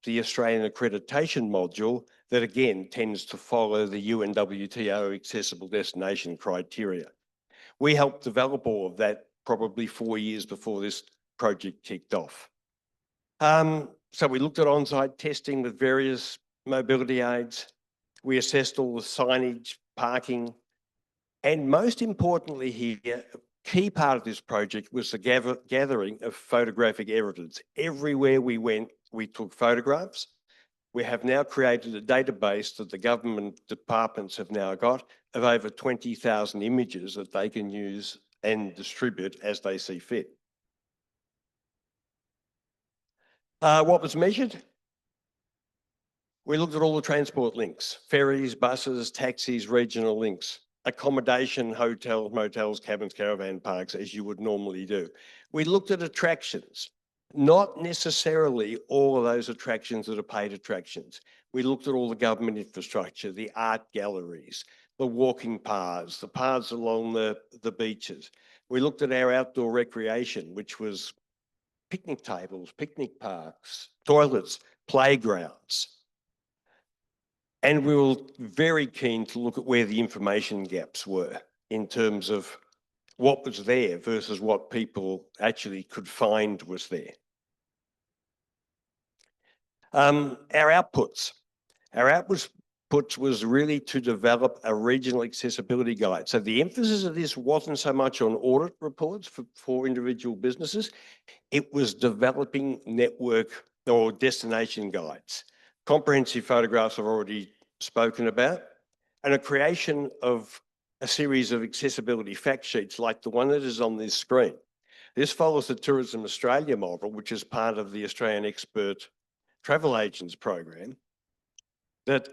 Australian accreditation module that again tends to follow the UNWTO accessible destination criteria. We helped develop all of that probably 4 years before this project kicked off. So we looked at on-site testing with various mobility aids. We assessed all the signage, parking, and most importantly here, a key part of this project was the gathering of photographic evidence. Everywhere we went, we took photographs. We have now created a database that the government departments have now got of over 20,000 images that they can use and distribute as they see fit. What was measured? We looked at all the transport links, ferries, buses, taxis, regional links, accommodation, hotels, motels, cabins, caravan parks, as you would normally do. We looked at attractions, not necessarily all of those attractions that are paid attractions. We looked at all the government infrastructure, the art galleries, the walking paths, the paths along the beaches. We looked at our outdoor recreation, which was picnic tables, picnic parks, toilets, playgrounds. And we were very keen to look at where the information gaps were in terms of what was there versus what people actually could find was there. Our outputs was really to develop a regional accessibility guide. So the emphasis of this wasn't so much on audit reports for individual businesses, it was developing network or destination guides. Comprehensive photographs I've already spoken about, and a creation of a series of accessibility fact sheets like the one that is on this screen. This follows the Tourism Australia model, which is part of the Australian Expert Travel Agents program, that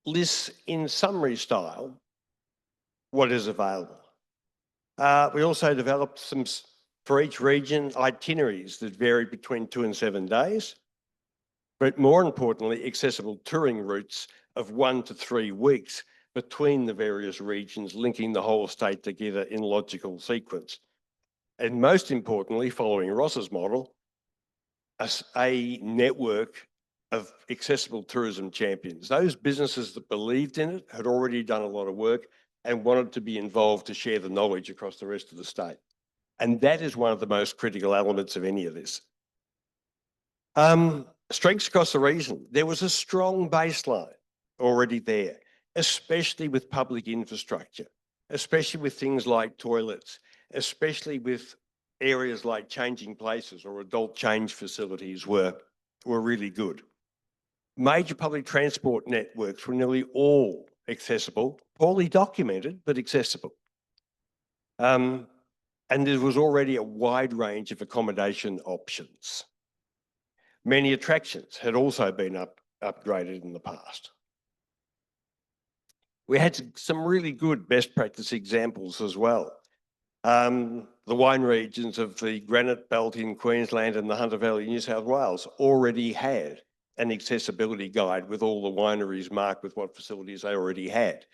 lists in summary style what is available. We also developed some, for each region, itineraries that varied between 2 and 7 days, but more importantly, accessible touring routes of 1 to 3 weeks between the various regions, linking the whole state together in logical sequence. And most importantly, following Ross's model, a network of accessible tourism champions. Those businesses that believed in it had already done a lot of work and wanted to be involved to share the knowledge across the rest of the state. And that is one of the most critical elements of any of this. Strengths across the region. There was a strong baseline already there, especially with public infrastructure, especially with things like toilets, especially with areas like changing places or adult change facilities were really good. Major public transport networks were nearly all accessible, poorly documented, but accessible. And there was already a wide range of accommodation options. Many attractions had also been upgraded in the past. We had some really good best practice examples as well. The wine regions of the Granite Belt in Queensland and the Hunter Valley in New South Wales already had an accessibility guide with all the wineries marked with what facilities they already had.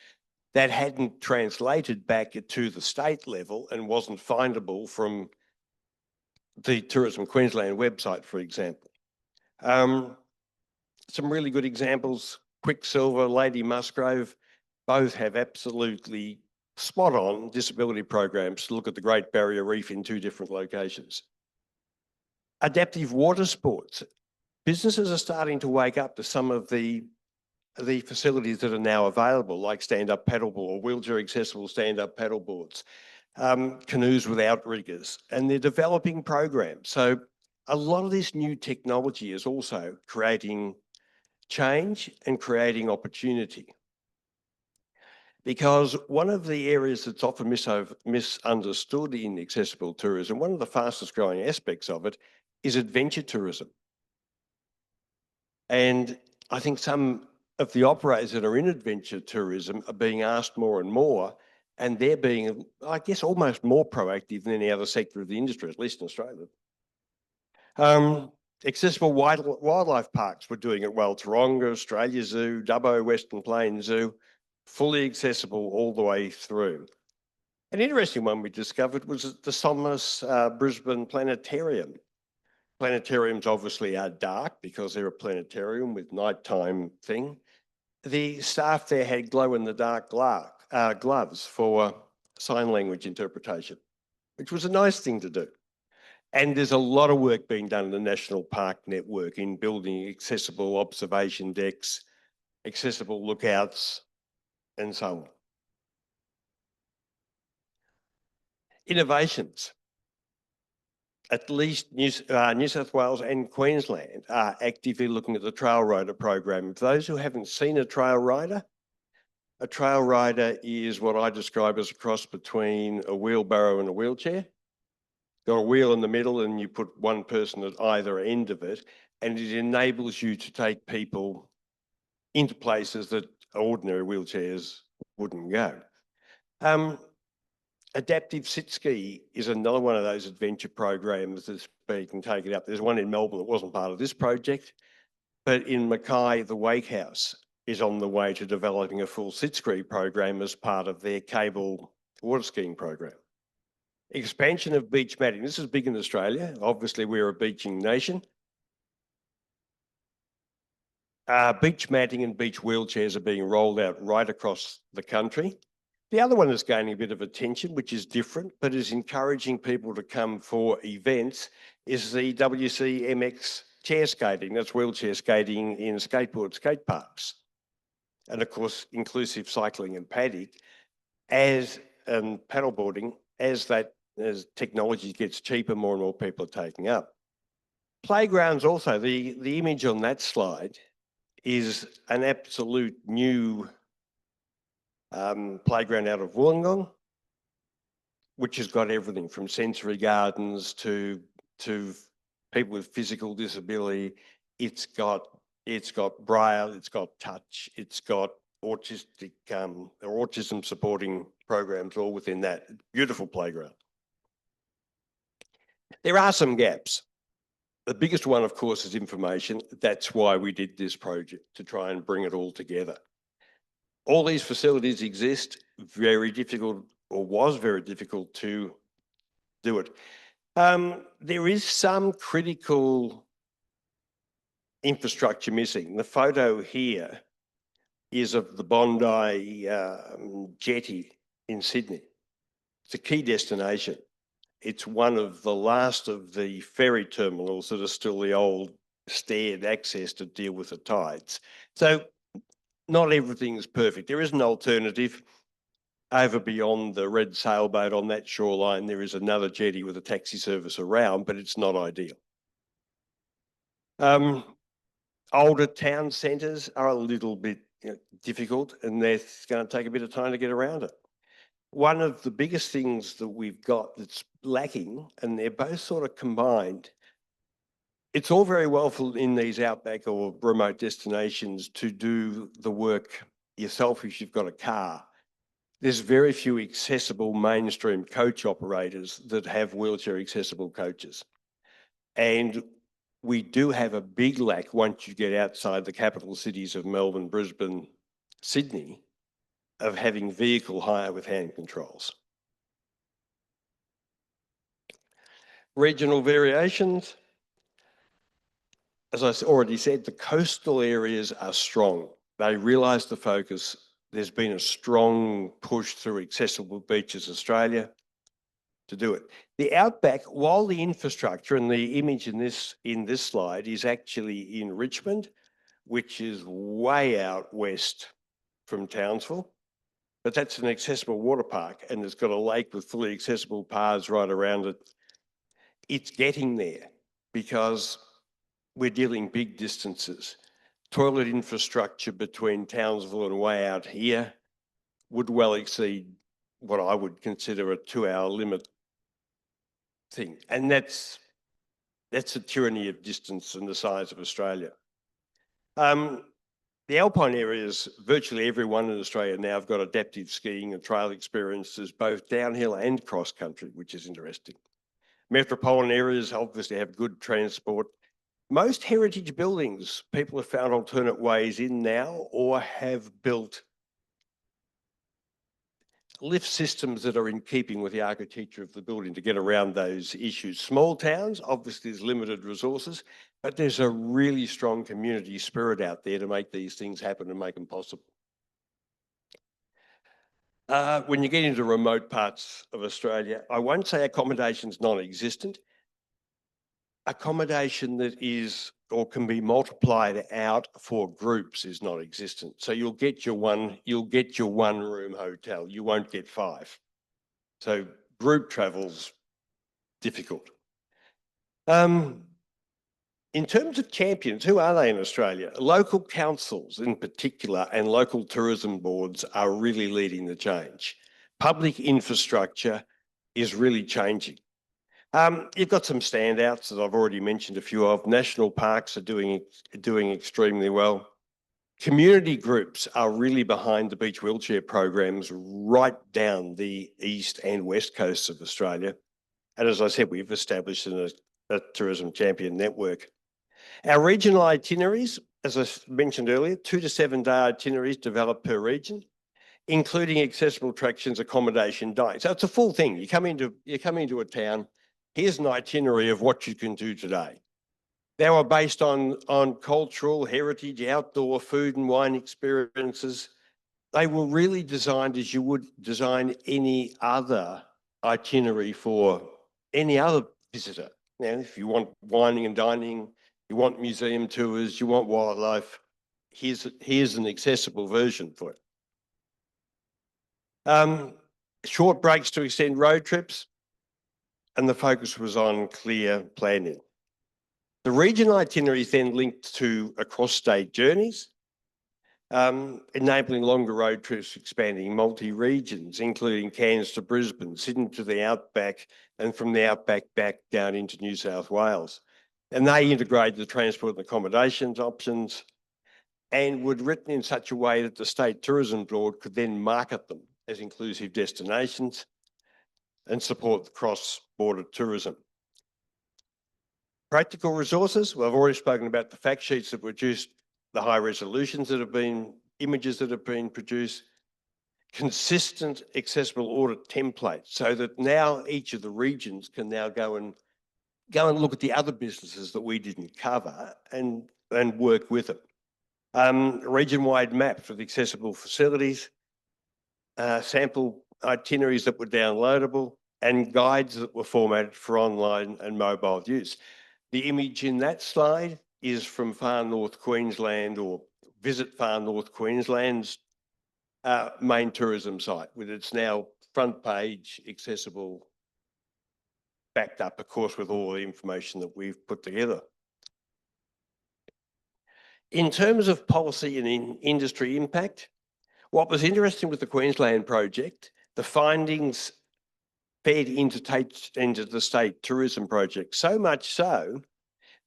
That hadn't translated back to the state level and wasn't findable from the Tourism Queensland website, for example. Some really good examples, Quicksilver, Lady Musgrave, both have absolutely spot on disability programs to look at the Great Barrier Reef in 2 different locations. Adaptive water sports. Businesses are starting to wake up to some of the facilities that are now available, like stand-up paddleboard or wheelchair accessible stand-up paddle boards, canoes with outriggers, and they're developing programs. So a lot of this new technology is also creating change and creating opportunity. Because one of the areas that's often misunderstood in accessible tourism, one of the fastest growing aspects of it is adventure tourism. And I think some of the operators that are in adventure tourism are being asked more and more, and they're being, I guess, almost more proactive than any other sector of the industry, at least in Australia. Accessible wildlife parks were doing it well. Taronga, Australia Zoo, Dubbo, Western Plains Zoo, fully accessible all the way through. An interesting one we discovered was the Somnus Brisbane Planetarium. Planetariums obviously are dark because they're a planetarium with nighttime thing. The staff there had glow-in-the-dark gloves for sign language interpretation, which was a nice thing to do. And there's a lot of work being done in the National Park Network in building accessible observation decks, accessible lookouts, and so on. Innovations. At least New South Wales and Queensland are actively looking at the Trail Rider program. For those who haven't seen a Trail Rider is what I describe as a cross between a wheelbarrow and a wheelchair. Got a wheel in the middle and you put one person at either end of it, and it enables you to take people into places that ordinary wheelchairs wouldn't go. Adaptive sit ski is another one of those adventure programs that's being taken up. There's one in Melbourne that wasn't part of this project, but in Mackay, the Wake House is on the way to developing a full sit ski program as part of their cable water skiing program. Expansion of beach matting. This is big in Australia. Obviously, we're a beaching nation. Beach matting and beach wheelchairs are being rolled out right across the country. The other one is gaining a bit of attention, which is different, but is encouraging people to come for events, is the WCMX chair skating. That's wheelchair skating in skateboard skate parks. And of course, inclusive cycling and paddock and paddleboarding, as technology gets cheaper, more and more people are taking up. Playgrounds also, the image on that slide is an absolute new playground out of Wollongong, which has got everything from sensory gardens to people with physical disability. It's got braille, it's got touch, it's got autism supporting programs all within that beautiful playground. There are some gaps. The biggest one, of course, is information. That's why we did this project, to try and bring it all together. All these facilities exist, very difficult, or was very difficult to do it. There is some critical infrastructure missing. The photo here is of the Bondi jetty in Sydney. It's a key destination. It's one of the last of the ferry terminals that are still the old staired access to deal with the tides. So not everything is perfect. There is an alternative. Over beyond the red sailboat on that shoreline, there is another jetty with a taxi service around, but it's not ideal. Older town centres are a little bit difficult, and it's going to take a bit of time to get around it. One of the biggest things that we've got that's lacking, and they're both sort of combined, it's all very well in these outback or remote destinations to do the work yourself if you've got a car. There's very few accessible mainstream coach operators that have wheelchair accessible coaches. And we do have a big lack once you get outside the capital cities of Melbourne, Brisbane, Sydney, of having vehicle hire with hand controls. Regional variations. As I already said, the coastal areas are strong. They realise the focus. There's been a strong push through Accessible Beaches Australia to do it. The outback, while the infrastructure and the image in this slide is actually in Richmond, which is way out west from Townsville, but that's an accessible water park and it's got a lake with fully accessible paths right around it. It's getting there because we're dealing big distances. Toilet infrastructure between Townsville and way out here would well exceed what I would consider a 2-hour limit thing. And that's a tyranny of distance and the size of Australia. The alpine areas, virtually everyone in Australia now have got adaptive skiing and trail experiences, both downhill and cross country, which is interesting. Metropolitan areas obviously have good transport. Most heritage buildings, people have found alternate ways in now or have built lift systems that are in keeping with the architecture of the building to get around those issues. Small towns, obviously there's limited resources, but there's a really strong community spirit out there to make these things happen and make them possible. When you get into remote parts of Australia, I won't say accommodation's non-existent. Accommodation that is or can be multiplied out for groups is non-existent. So you'll get your one room hotel. You won't get 5. So group travel's difficult. In terms of champions, who are they in Australia? Local councils in particular and local tourism boards are really leading the change. Public infrastructure is really changing. You've got some standouts that I've already mentioned a few of. National parks are doing extremely well. Community groups are really behind the beach wheelchair programs right down the east and west coasts of Australia. And as I said, we've established a tourism champion network. Our regional itineraries, as I mentioned earlier, 2 to 7 day itineraries developed per region, including accessible attractions, accommodation, dining. So it's a full thing. You come into a town, here's an itinerary of what you can do today. They are based on cultural, heritage, outdoor food and wine experiences. They were really designed as you would design any other itinerary for any other visitor. Now, if you want wining and dining, you want museum tours, you want wildlife, here's an accessible version for it. Short breaks to extend road trips, and the focus was on clear planning. The regional itineraries then linked to across-state journeys, enabling longer road trips, expanding multi-regions, including Cairns to Brisbane, Sydney to the outback, and from the outback back down into New South Wales. And they integrated the transport and accommodations options and were written in such a way that the State Tourism Board could then market them as inclusive destinations and support the cross-border tourism. Practical resources, well, I've already spoken about the fact sheets that produced, the high resolutions that have been, images that have been produced, consistent accessible audit templates so that now each of the regions can now go and look at the other businesses that we didn't cover and work with them. Region-wide maps with accessible facilities, sample itineraries that were downloadable, and guides that were formatted for online and mobile use. The image in that slide is from Far North Queensland, or Visit Far North Queensland's main tourism site, with its now front page accessible, backed up, of course, with all the information that we've put together. In terms of policy and industry impact, what was interesting with the Queensland project, the findings fed into the state tourism project, so much so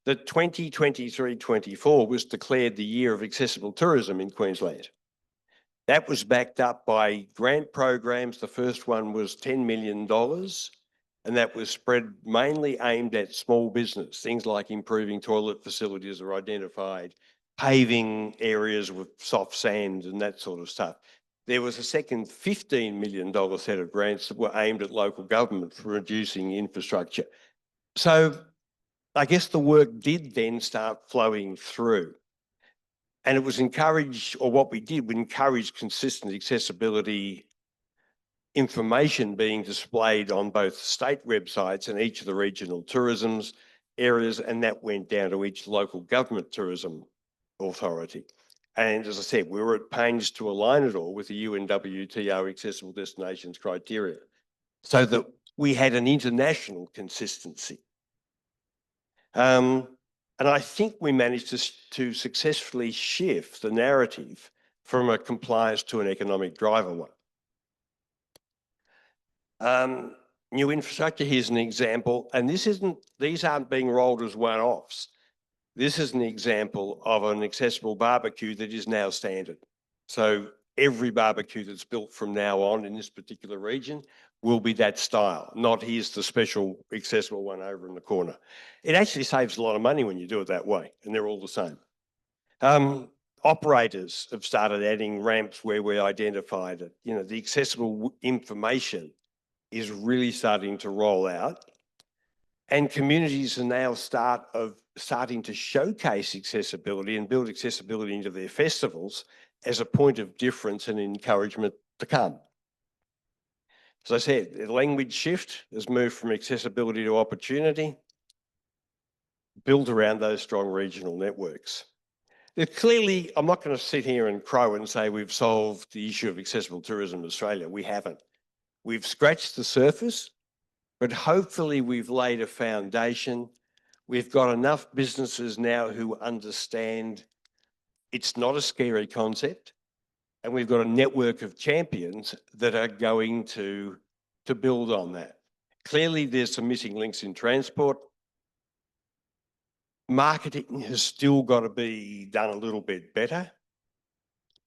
that 2023-24 was declared the year of accessible tourism in Queensland. That was backed up by grant programs. The first one was $10 million And that was spread mainly aimed at small business. Things like improving toilet facilities are identified, paving areas with soft sand and that sort of stuff. There was a second $15 million set of grants that were aimed at local government for reducing infrastructure. So I guess the work did then start flowing through. And it was encouraged, or what we did, we encouraged consistent accessibility information being displayed on both state websites and each of the regional tourism's areas, and that went down to each local government tourism authority. And as I said, we were at pains to align it all with the UNWTO accessible destinations criteria so that we had an international consistency. And I think we managed to successfully shift the narrative from a compliance to an economic driver one. New infrastructure, here's an example, and these aren't being rolled as one-offs. This is an example of an accessible barbecue that is now standard. So every barbecue that's built from now on in this particular region will be that style, not here's the special accessible one over in the corner. It actually saves a lot of money when you do it that way, and they're all the same. Operators have started adding ramps where we identified it. You know, the accessible information is really starting to roll out, and communities are now starting to showcase accessibility and build accessibility into their festivals as a point of difference and encouragement to come. As I said, the language shift has moved from accessibility to opportunity, built around those strong regional networks. Clearly, I'm not going to sit here and crow and say we've solved the issue of accessible tourism in Australia. We haven't. We've scratched the surface, but hopefully we've laid a foundation. We've got enough businesses now who understand it's not a scary concept, and we've got a network of champions that are going to build on that. Clearly, there's some missing links in transport. Marketing has still got to be done a little bit better,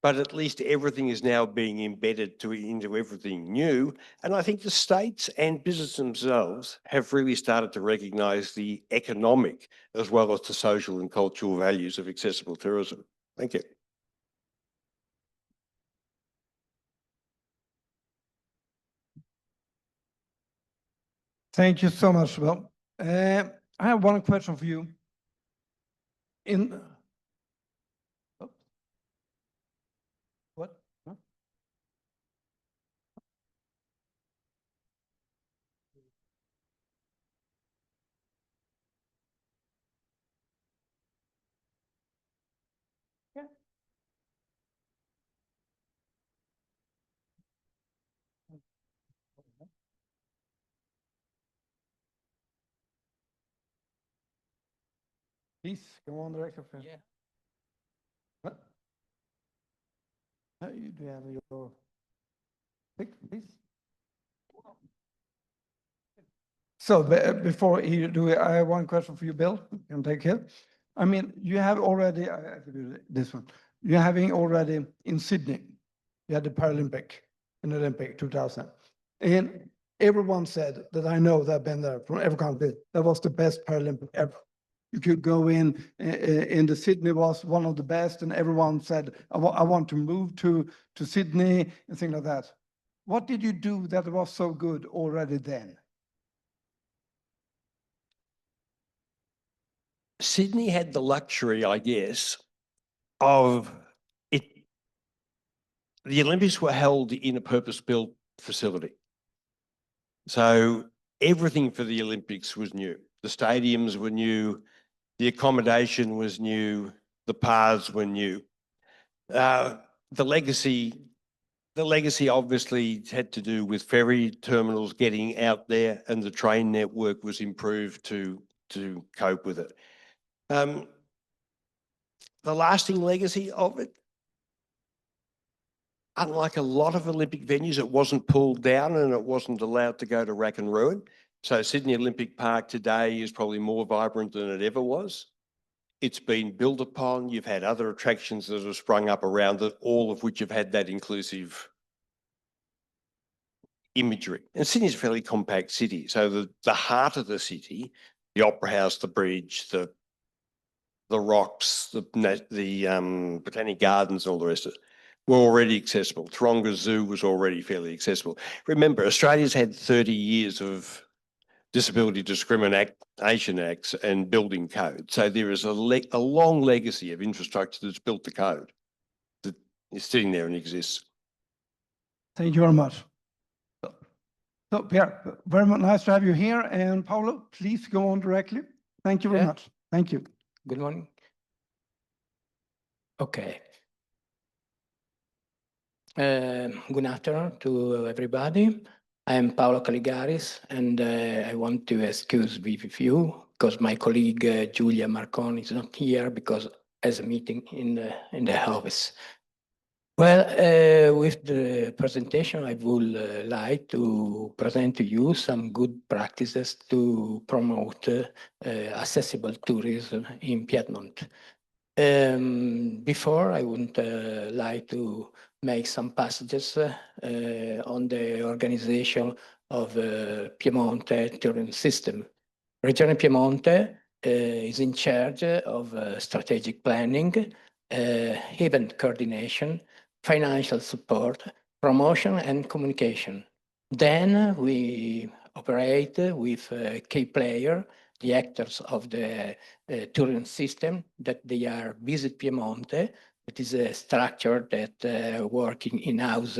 but at least everything is now being embedded into everything new. And I think the states and business themselves have really started to recognise the economic as well as the social and cultural values of accessible tourism. Thank you. Thank you so much, Bill. I have one question for you. What? Huh? Yeah. Please, go on, Director. Yeah. What? You do have your pick, please. So before you do it, I have one question for you, Bill. You can take it. I mean, you have already, I give you this one. You're having already in Sydney, you had the Paralympic and Olympic 2000. And everyone said that I know that I've been there from every country. That was the best Paralympic ever. You could go in the Sydney was one of the best, and everyone said, I want to move to Sydney and things like that. What did you do that was so good already then? Sydney had the luxury, I guess, of it. The Olympics were held in a purpose-built facility. So everything for the Olympics was new. The stadiums were new, the accommodation was new, the paths were new. The legacy obviously had to do with ferry terminals getting out there, and the train network was improved to cope with it. The lasting legacy of it, unlike a lot of Olympic venues, it wasn't pulled down and it wasn't allowed to go to rack and ruin. So Sydney Olympic Park today is probably more vibrant than it ever was. It's been built upon. You've had other attractions that have sprung up around it, all of which have had that inclusive imagery. And Sydney's a fairly compact city. So the heart of the city, the Opera House, the bridge, the rocks, the Botanic Gardens, and all the rest of it, were already accessible. Taronga Zoo was already fairly accessible. Remember, Australia's had 30 years of disability discrimination acts and building code. So there is a long legacy of infrastructure that's built the code that is sitting there and exists. Thank you very much. So Pierre, very nice to have you here. And Paolo, please go on directly. Thank you very much. Thank you. Good morning. Okay. Good afternoon to everybody. I am Paolo Callegaris, and I want to excuse with you because my colleague Giulia Marcon is not here because has a meeting in the office. Well, with the presentation, I would like to present to you some good practices to promote accessible tourism in Piedmont. Before, I would like to make some passages on the organization of Piemonte tourism system. Regione Piemonte is in charge of strategic planning, event coordination, financial support, promotion, and communication. Then we operate with key players, the actors of the tourism system, that they are Visit Piemonte, that is a structure that working in-house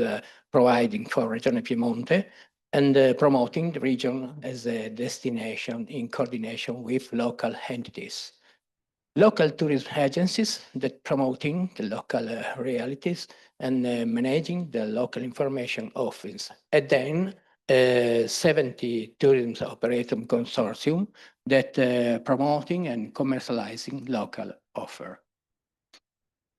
providing for Regione Piemonte and promoting the region as a destination in coordination with local entities. Local tourism agencies that promoting the local realities and managing the local information office. And then 70 tourism operator consortium that promoting and commercializing local offer.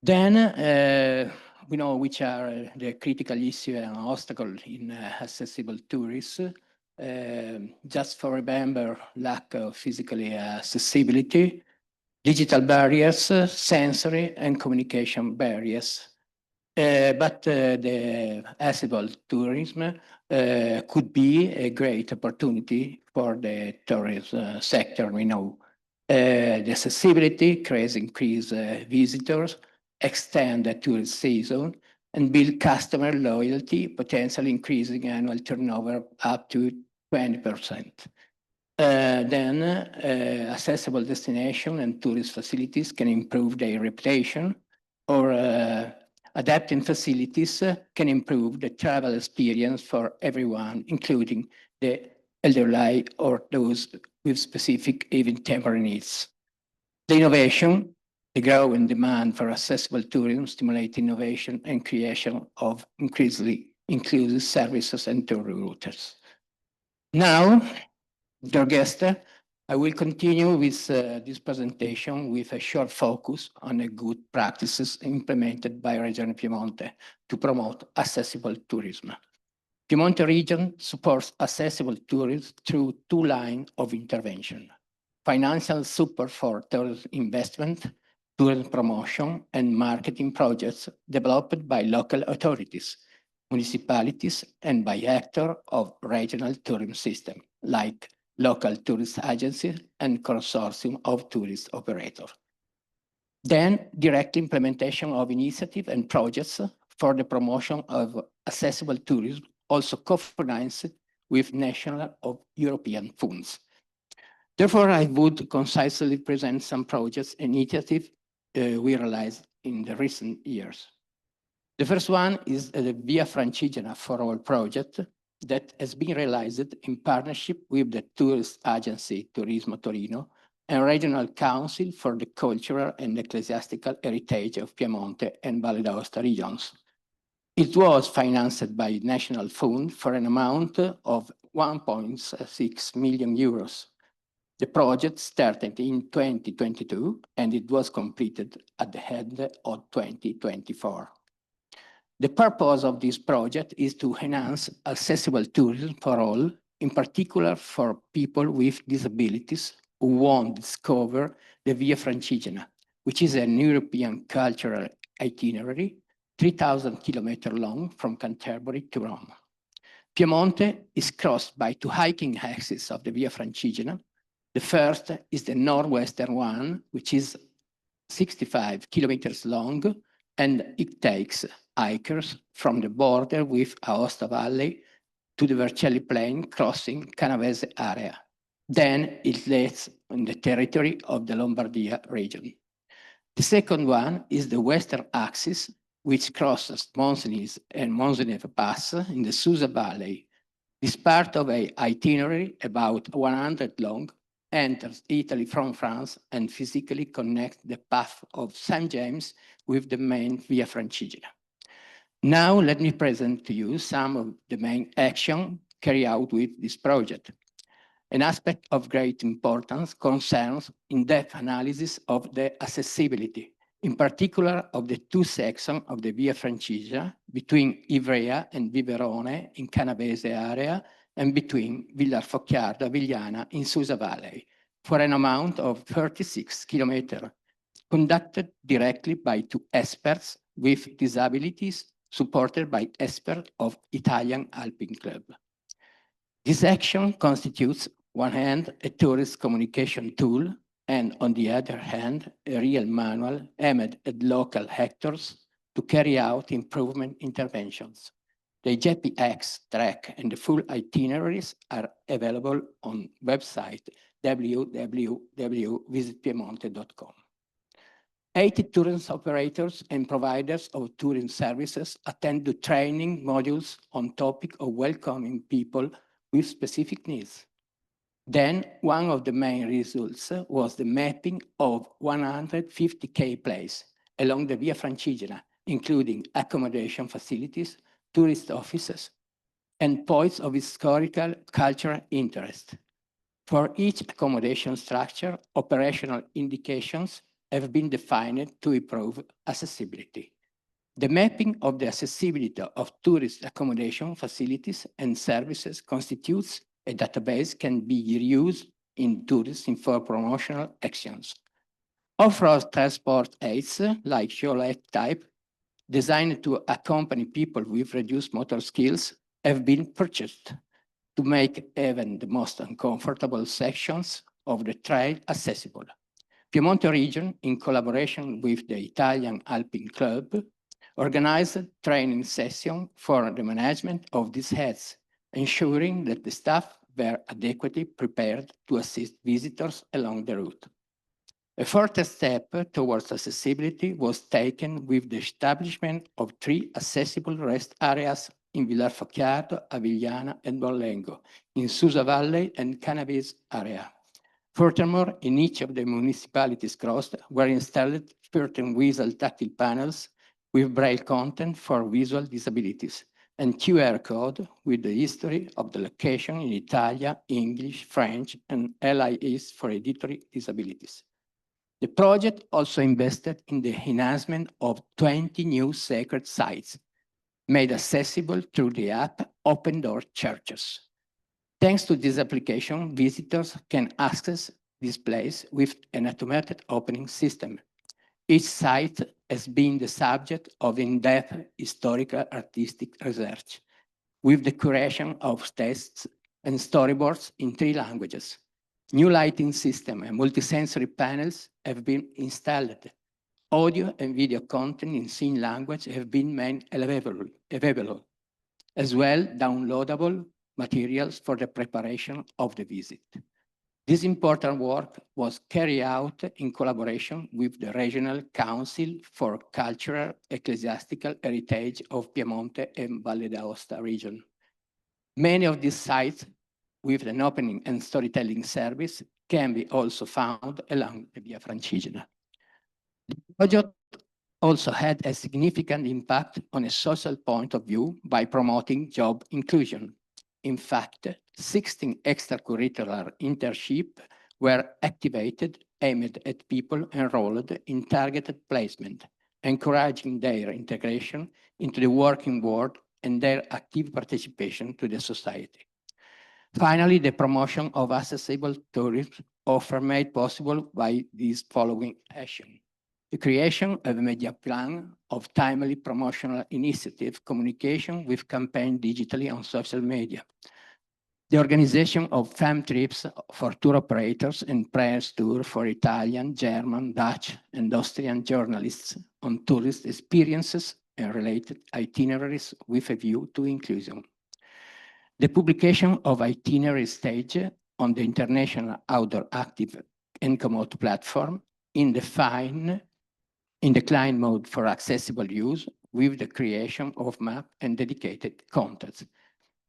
Then we know which are the critical issues and obstacles in accessible tourism. Just for remember, lack of physical accessibility, digital barriers, sensory and communication barriers. But the accessible tourism could be a great opportunity for the tourism sector. We know the accessibility creates increased visitors, extend the tourist season, and build customer loyalty, potentially increasing annual turnover up to 20%. Then accessible destination and tourist facilities can improve their reputation, or adapting facilities can improve the travel experience for everyone, including the elderly or those with specific, even temporary needs. The innovation, the growing demand for accessible tourism stimulate innovation and creation of increasingly inclusive services and tour routes. Now, dear guest, I will continue with this presentation with a short focus on the good practices implemented by Regione Piemonte to promote accessible tourism. Piemonte region supports accessible tourism through two lines of intervention: financial support for tourism investment, tourism promotion, and marketing projects developed by local authorities, municipalities, and by actors of regional tourism system, like local tourist agencies and consortium of tourist operators. Then direct implementation of initiatives and projects for the promotion of accessible tourism, also co-financed with national or European funds. Therefore, I would concisely present some projects and initiatives we realized in the recent years. The first one is the Via Francigena for All project that has been realized in partnership with the tourist agency Turismo Torino and Regional Council for the Cultural and Ecclesiastical Heritage of Piemonte and Valle d'Aosta regions. It was financed by National Fund for an amount of 1.6 million euros. The project started in 2022 and it was completed at the end of 2024. The purpose of this project is to enhance accessible tourism for all, in particular for people with disabilities who want to discover the Via Francigena, which is an European cultural itinerary, 3,000 kilometers long from Canterbury to Rome. Piemonte is crossed by two hiking axes of the Via Francigena. The first is the northwestern one, which is 65 kilometers long, and it takes hikers from the border with Aosta Valley to the Vercelli Plain, crossing Canavese area. Then it leads in the territory of the Lombardia region. The second one is the western axis, which crosses Moncenis and Monzeneve Pass in the Susa Valley. This part of an itinerary about 100 long enters Italy from France and physically connects the path of St. James with the main Via Francigena. Now let me present to you some of the main action carried out with this project. An aspect of great importance concerns in-depth analysis of the accessibility, in particular of the two sections of the Via Francigena between Ivrea and Viverone in Canavese area and between Villarfocchiardo and Avigliana in Susa Valley, for an amount of 36 kilometers, conducted directly by two experts with disabilities, supported by experts of Italian Alpine Club. This action constitutes, one hand, a tourist communication tool, and on the other hand, a real manual aimed at local actors to carry out improvement interventions. The JPX track and the full itineraries are available on website www.visitpiemonte.com. 80 tourism operators and providers of tourism services attend the training modules on topic of welcoming people with specific needs. Then one of the main results was the mapping of 150K places along the Via Francigena, including accommodation facilities, tourist offices, and points of historical cultural interest. For each accommodation structure, operational indications have been defined to improve accessibility. The mapping of the accessibility of tourist accommodation facilities and services constitutes a database can be used in tourism for promotional actions. Off-road transport aids, like Cholet type, designed to accompany people with reduced motor skills, have been purchased to make even the most uncomfortable sections of the trail accessible. Piemonte region, in collaboration with the Italian Alpine Club, organized a training session for the management of these aids, ensuring that the staff were adequately prepared to assist visitors along the route. A further step towards accessibility was taken with the establishment of 3 accessible rest areas in Villarfocchiardo, Avigliana, and Bollengo, in Susa Valley and Canavese area. Furthermore, in each of the municipalities crossed were installed certain visual tactile panels with braille content for visual disabilities and QR code with the history of the location in Italian, English, French, and LIS for auditory disabilities. The project also invested in the enhancement of 20 new sacred sites, made accessible through the app Open Door Churches. Thanks to this application, visitors can access this place with an automated opening system. Each site has been the subject of in-depth historical artistic research, with the creation of tests and storyboards in 3 languages. New lighting system and multisensory panels have been installed. Audio and video content in sign language have been made available, as well downloadable materials for the preparation of the visit. This important work was carried out in collaboration with the Regional Council for Cultural Ecclesiastical Heritage of Piemonte and Valle d'Aosta region. Many of these sites with an opening and storytelling service can be also found along the Via Francigena. The project also had a significant impact on a social point of view by promoting job inclusion. In fact, 16 extracurricular internships were activated aimed at people enrolled in targeted placement, encouraging their integration into the working world and their active participation to the society. Finally, the promotion of accessible tourism offer made possible by these following actions. the creation of a media plan of timely promotional initiative communication with campaign digitally on social media, the organization of fam trips for tour operators and press tour for Italian, German, Dutch, and Austrian journalists on tourist experiences and related itineraries with a view to inclusion. The publication of itinerary stage on the International Outdoor Active and Komoot platform in the client mode for accessible use with the creation of map and dedicated contents.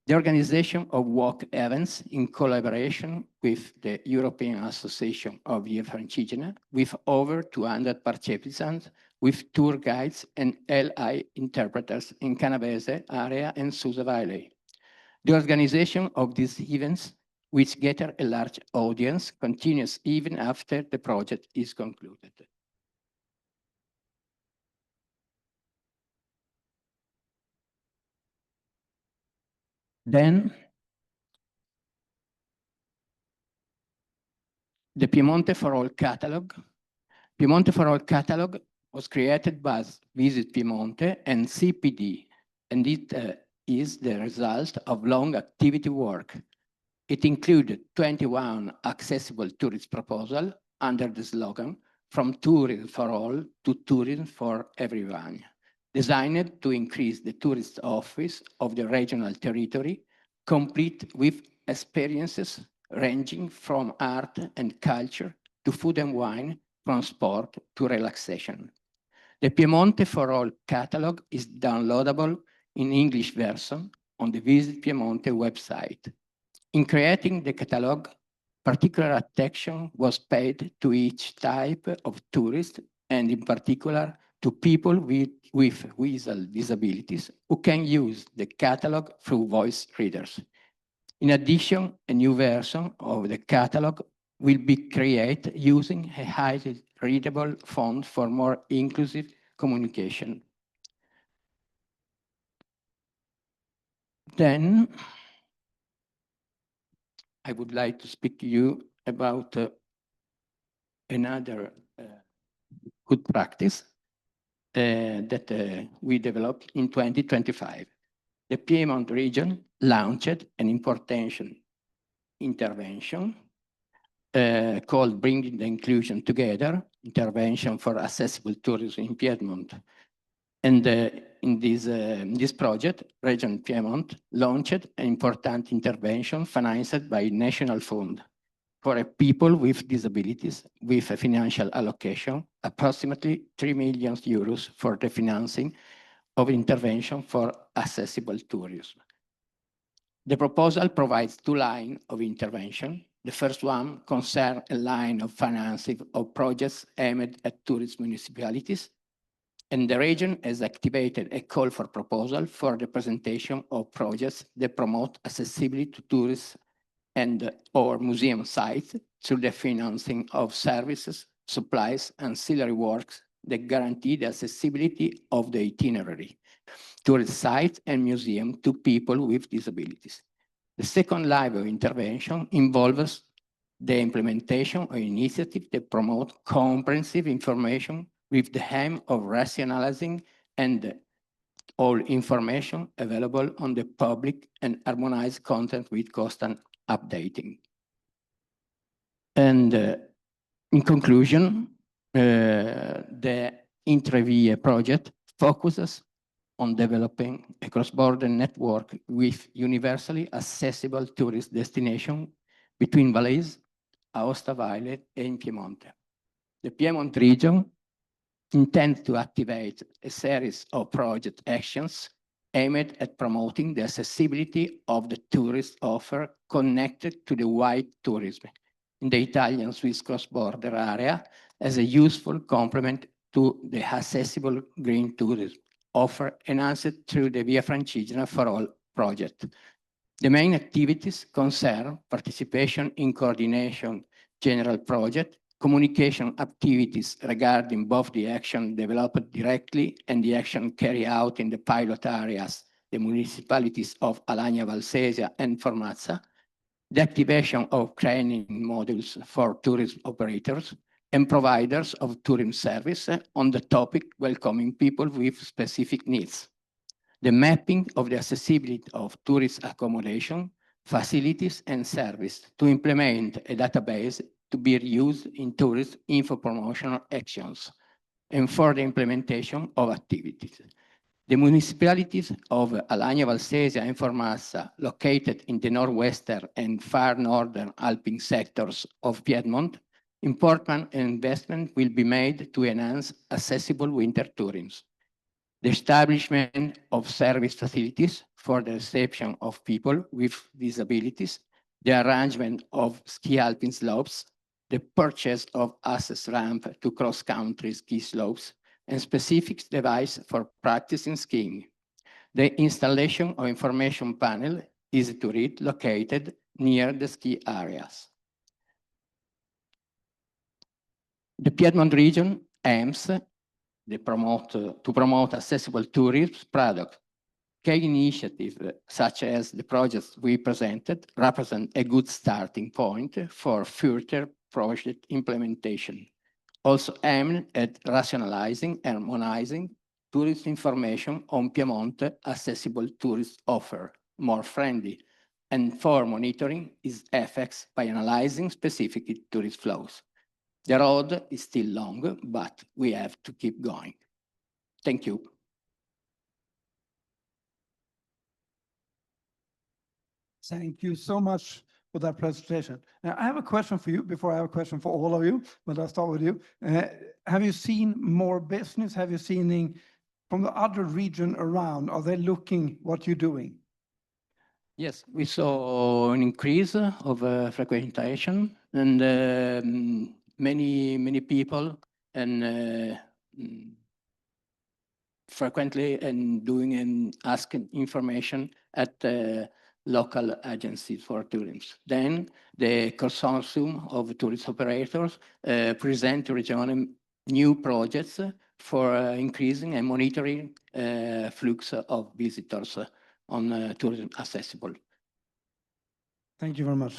The organization of walk events in collaboration with the European Association of Via Francigena with over 200 participants with tour guides and LI interpreters in Canavese area and Susa Valley. The organization of these events, which gather a large audience, continues even after the project is concluded. Then, the Piemonte for All catalog. Piemonte for All catalog was created by Visit Piemonte and CPD, and it is the result of long activity work. It included 21 accessible tourist proposals under the slogan From Tourism for All to Tourism for Everyone, designed to increase the tourist office of the regional territory, complete with experiences ranging from art and culture to food and wine, from sport to relaxation. The Piemonte for All catalog is downloadable in English version on the Visit Piemonte website. In creating the catalog, particular attention was paid to each type of tourist and in particular to people with visual disabilities who can use the catalog through voice readers. In addition, a new version of the catalog will be created using a highly readable font for more inclusive communication. Then, I would like to speak to you about another good practice that we developed in 2025. The Piedmont region launched an important intervention called Bringing the Inclusion Together, Intervention for Accessible Tourism in Piedmont. And in this project, Region Piedmont launched an important intervention financed by National Fund for people with disabilities with a financial allocation, approximately 3 million euros for the financing of intervention for accessible tourism. The proposal provides 2 lines of intervention. The first one concerns a line of financing of projects aimed at tourist municipalities, and the region has activated a call for proposal for the presentation of projects that promote accessibility to tourists and or museum sites through the financing of services, supplies, and ancillary works that guarantee the accessibility of the itinerary, tourist sites, and museum to people with disabilities. The second line of intervention involves the implementation of initiatives that promote comprehensive information with the aim of rationalizing and all information available on the public and harmonized content with constant updating. And in conclusion, the Intravie project focuses on developing a cross-border network with universally accessible tourist destination between Valais, Aosta Valley, and Piemonte. The Piedmont region intends to activate a series of project actions aimed at promoting the accessibility of the tourist offer connected to the white tourism in the Italian-Swiss cross-border area as a useful complement to the accessible green tourism offer enhanced through the Via Francigena for All project. The main activities concern participation in coordination general project, communication activities regarding both the action developed directly and the action carried out in the pilot areas, the municipalities of Alagna Valsesia and Formazza, the activation of training modules for tourism operators, and providers of tourism service on the topic welcoming people with specific needs. The mapping of the accessibility of tourist accommodation, facilities, and service to implement a database to be used in tourist info promotional actions and for the implementation of activities. The municipalities of Alagna, Valsesia, and Formassa, located in the northwestern and far northern Alpine sectors of Piedmont, important investment will be made to enhance accessible winter tourism. The establishment of service facilities for the reception of people with disabilities, the arrangement of ski alpine slopes, the purchase of access ramp to cross-country ski slopes, and specific device for practicing skiing. The installation of information panel easy to read located near the ski areas. The Piedmont region aims to promote accessible tourism products. Key initiatives such as the projects we presented represent a good starting point for future project implementation, also aimed at rationalizing and harmonizing tourist information on Piemonte accessible tourist offer, more friendly, and for monitoring its effects by analyzing specific tourist flows. The road is still long, but we have to keep going. Thank you. Thank you so much for that presentation. Now, I have a question for you before I have a question for all of you, but I'll start with you. Have you seen more business? Have you seen from the other region around? Are they looking what you're doing? Yes, we saw an increase of frequentation and many people and frequently and doing and asking information at local agencies for tourism. Then the consortium of tourist operators present to Regione new projects for increasing and monitoring flux of visitors on tourism accessible. Thank you very much.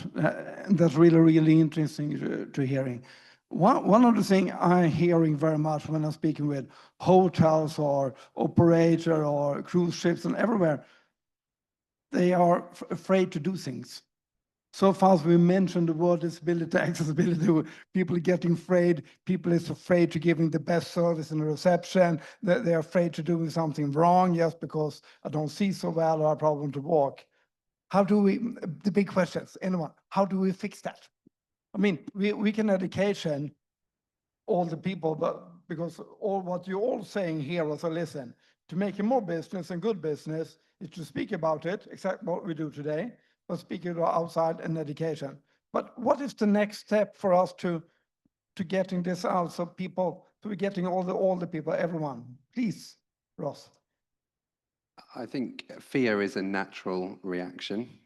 That's really interesting to hearing. One of the things I'm hearing very much when I'm speaking with hotels or operator or cruise ships and everywhere, they are afraid to do things. So far as we mentioned the word disability, accessibility, people are getting afraid, people is afraid to giving the best service in the reception, they're afraid to doing something wrong just because I don't see so well or I have a problem to walk. How do we, the big questions, anyone, how do we fix that? I mean, we can education all the people, but because all what you're all saying here also listen, to make it more business and good business is to speak about it, exactly what we do today, but speak it outside and education. But what is the next step for us to getting this out so people, to getting all the people, everyone? Please, Ross. I think fear is a natural reaction.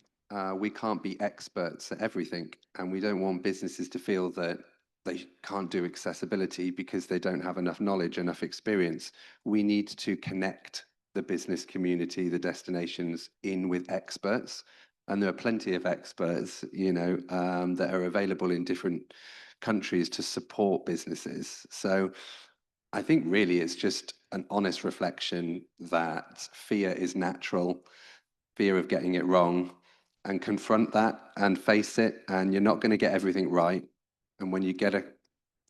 We can't be experts at everything, and we don't want businesses to feel that they can't do accessibility because they don't have enough knowledge, enough experience. We need to connect the business community, the destinations in with experts. And there are plenty of experts, you know, that are available in different countries to support businesses. So I think really it's just an honest reflection that fear is natural, fear of getting it wrong, and confront that and face it. And you're not going to get everything right. And when you get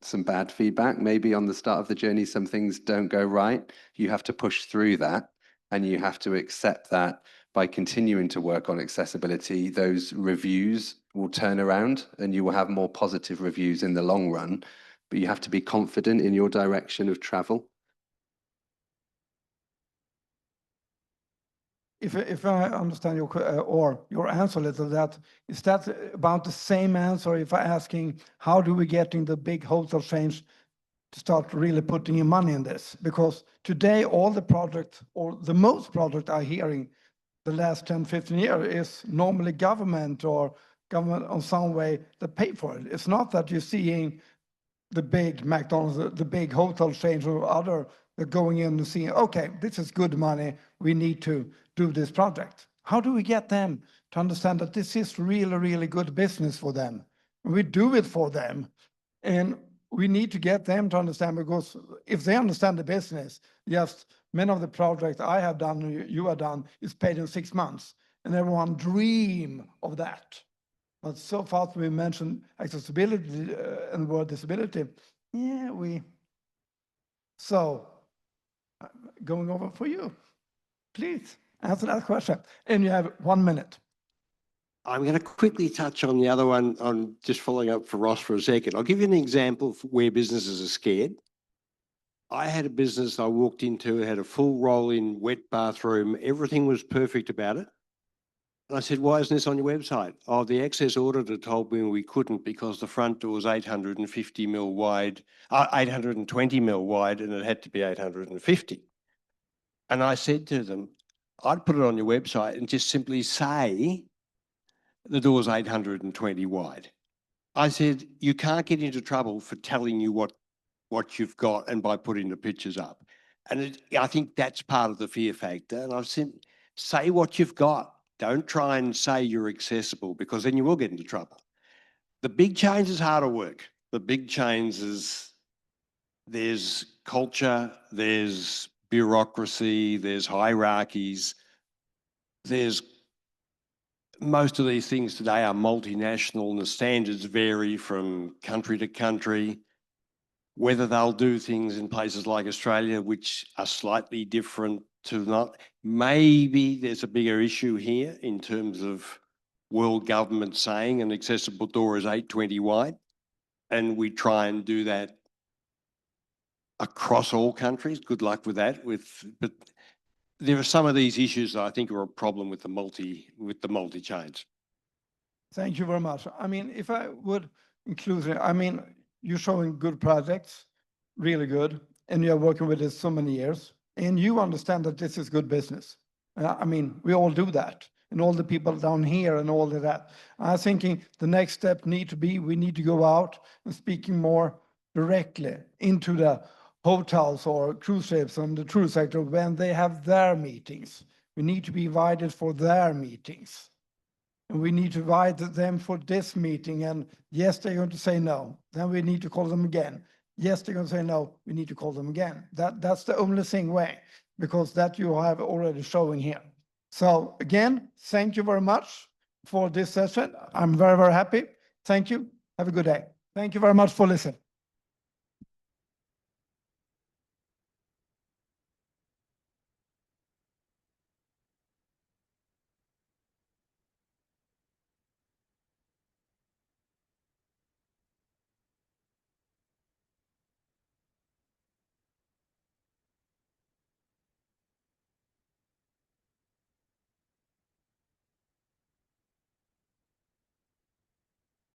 some bad feedback, maybe on the start of the journey, some things don't go right, you have to push through that and you have to accept that by continuing to work on accessibility, those reviews will turn around and you will have more positive reviews in the long run, but you have to be confident in your direction of travel. If I understand your answer a little, is that about the same answer if I asking how do we get in the big hotel chains to start really putting in money in this? Because today all the projects or the most project I'm hearing the last 10, 15 years is normally government or government on some way that pay for it. It's not that you're seeing the big McDonald's, the big hotel chains or other going in and seeing, okay, this is good money, we need to do this project. How do we get them to understand that this is really good business for them? We do it for them. And we need to get them to understand, because if they understand the business, yes, many of the projects I have done, you have done, is paid in 6 months, and everyone dream of that. But so far we mentioned accessibility and word disability. Yeah, so going over for you. Please answer that question. And you have 1 minute. I'm going to quickly touch on the other one, on just following up for Ross for a second. I'll give you an example of where businesses are scared. I had a business I walked into, had a full roll-in wet bathroom. Everything was perfect about it. And I said, why isn't this on your website? Oh, the access auditor told me we couldn't because the front door was 850 mil wide, 820 mil wide, and it had to be 850. And I said to them, I'd put it on your website and just simply say, the door's 820 wide. I said, you can't get into trouble for telling you what you've got and by putting the pictures up. And I think that's part of the fear factor. And I've said, say what you've got. Don't try and say you're accessible, because then you will get into trouble. The big change is harder work. The big change is there's culture, there's bureaucracy, there's hierarchies, there's most of these things today are multinational and the standards vary from country to country. Whether they'll do things in places like Australia, which are slightly different to not, maybe there's a bigger issue here in terms of world government saying an accessible door is 820 wide. And we try and do that across all countries. Good luck with that. But there are some of these issues that I think are a problem with the multi-chains. Thank you very much. I mean, if I would include it, I mean, you're showing good projects, really good, and you're working with this so many years, and you understand that this is good business. I mean, we all do that, and all the people down here and all of that. I'm thinking the next step we need to go out and speaking more directly into the hotels or cruise ships and the cruise sector when they have their meetings. We need to be invited for their meetings. And we need to invite them for this meeting. And yes, they're going to say no. Then we need to call them again. Yes, they're going to say no. We need to call them again. That's the only way, because that you have already showing here. So again, thank you very much for this session. I'm very, very happy. Thank you. Have a good day. Thank you very much for listening.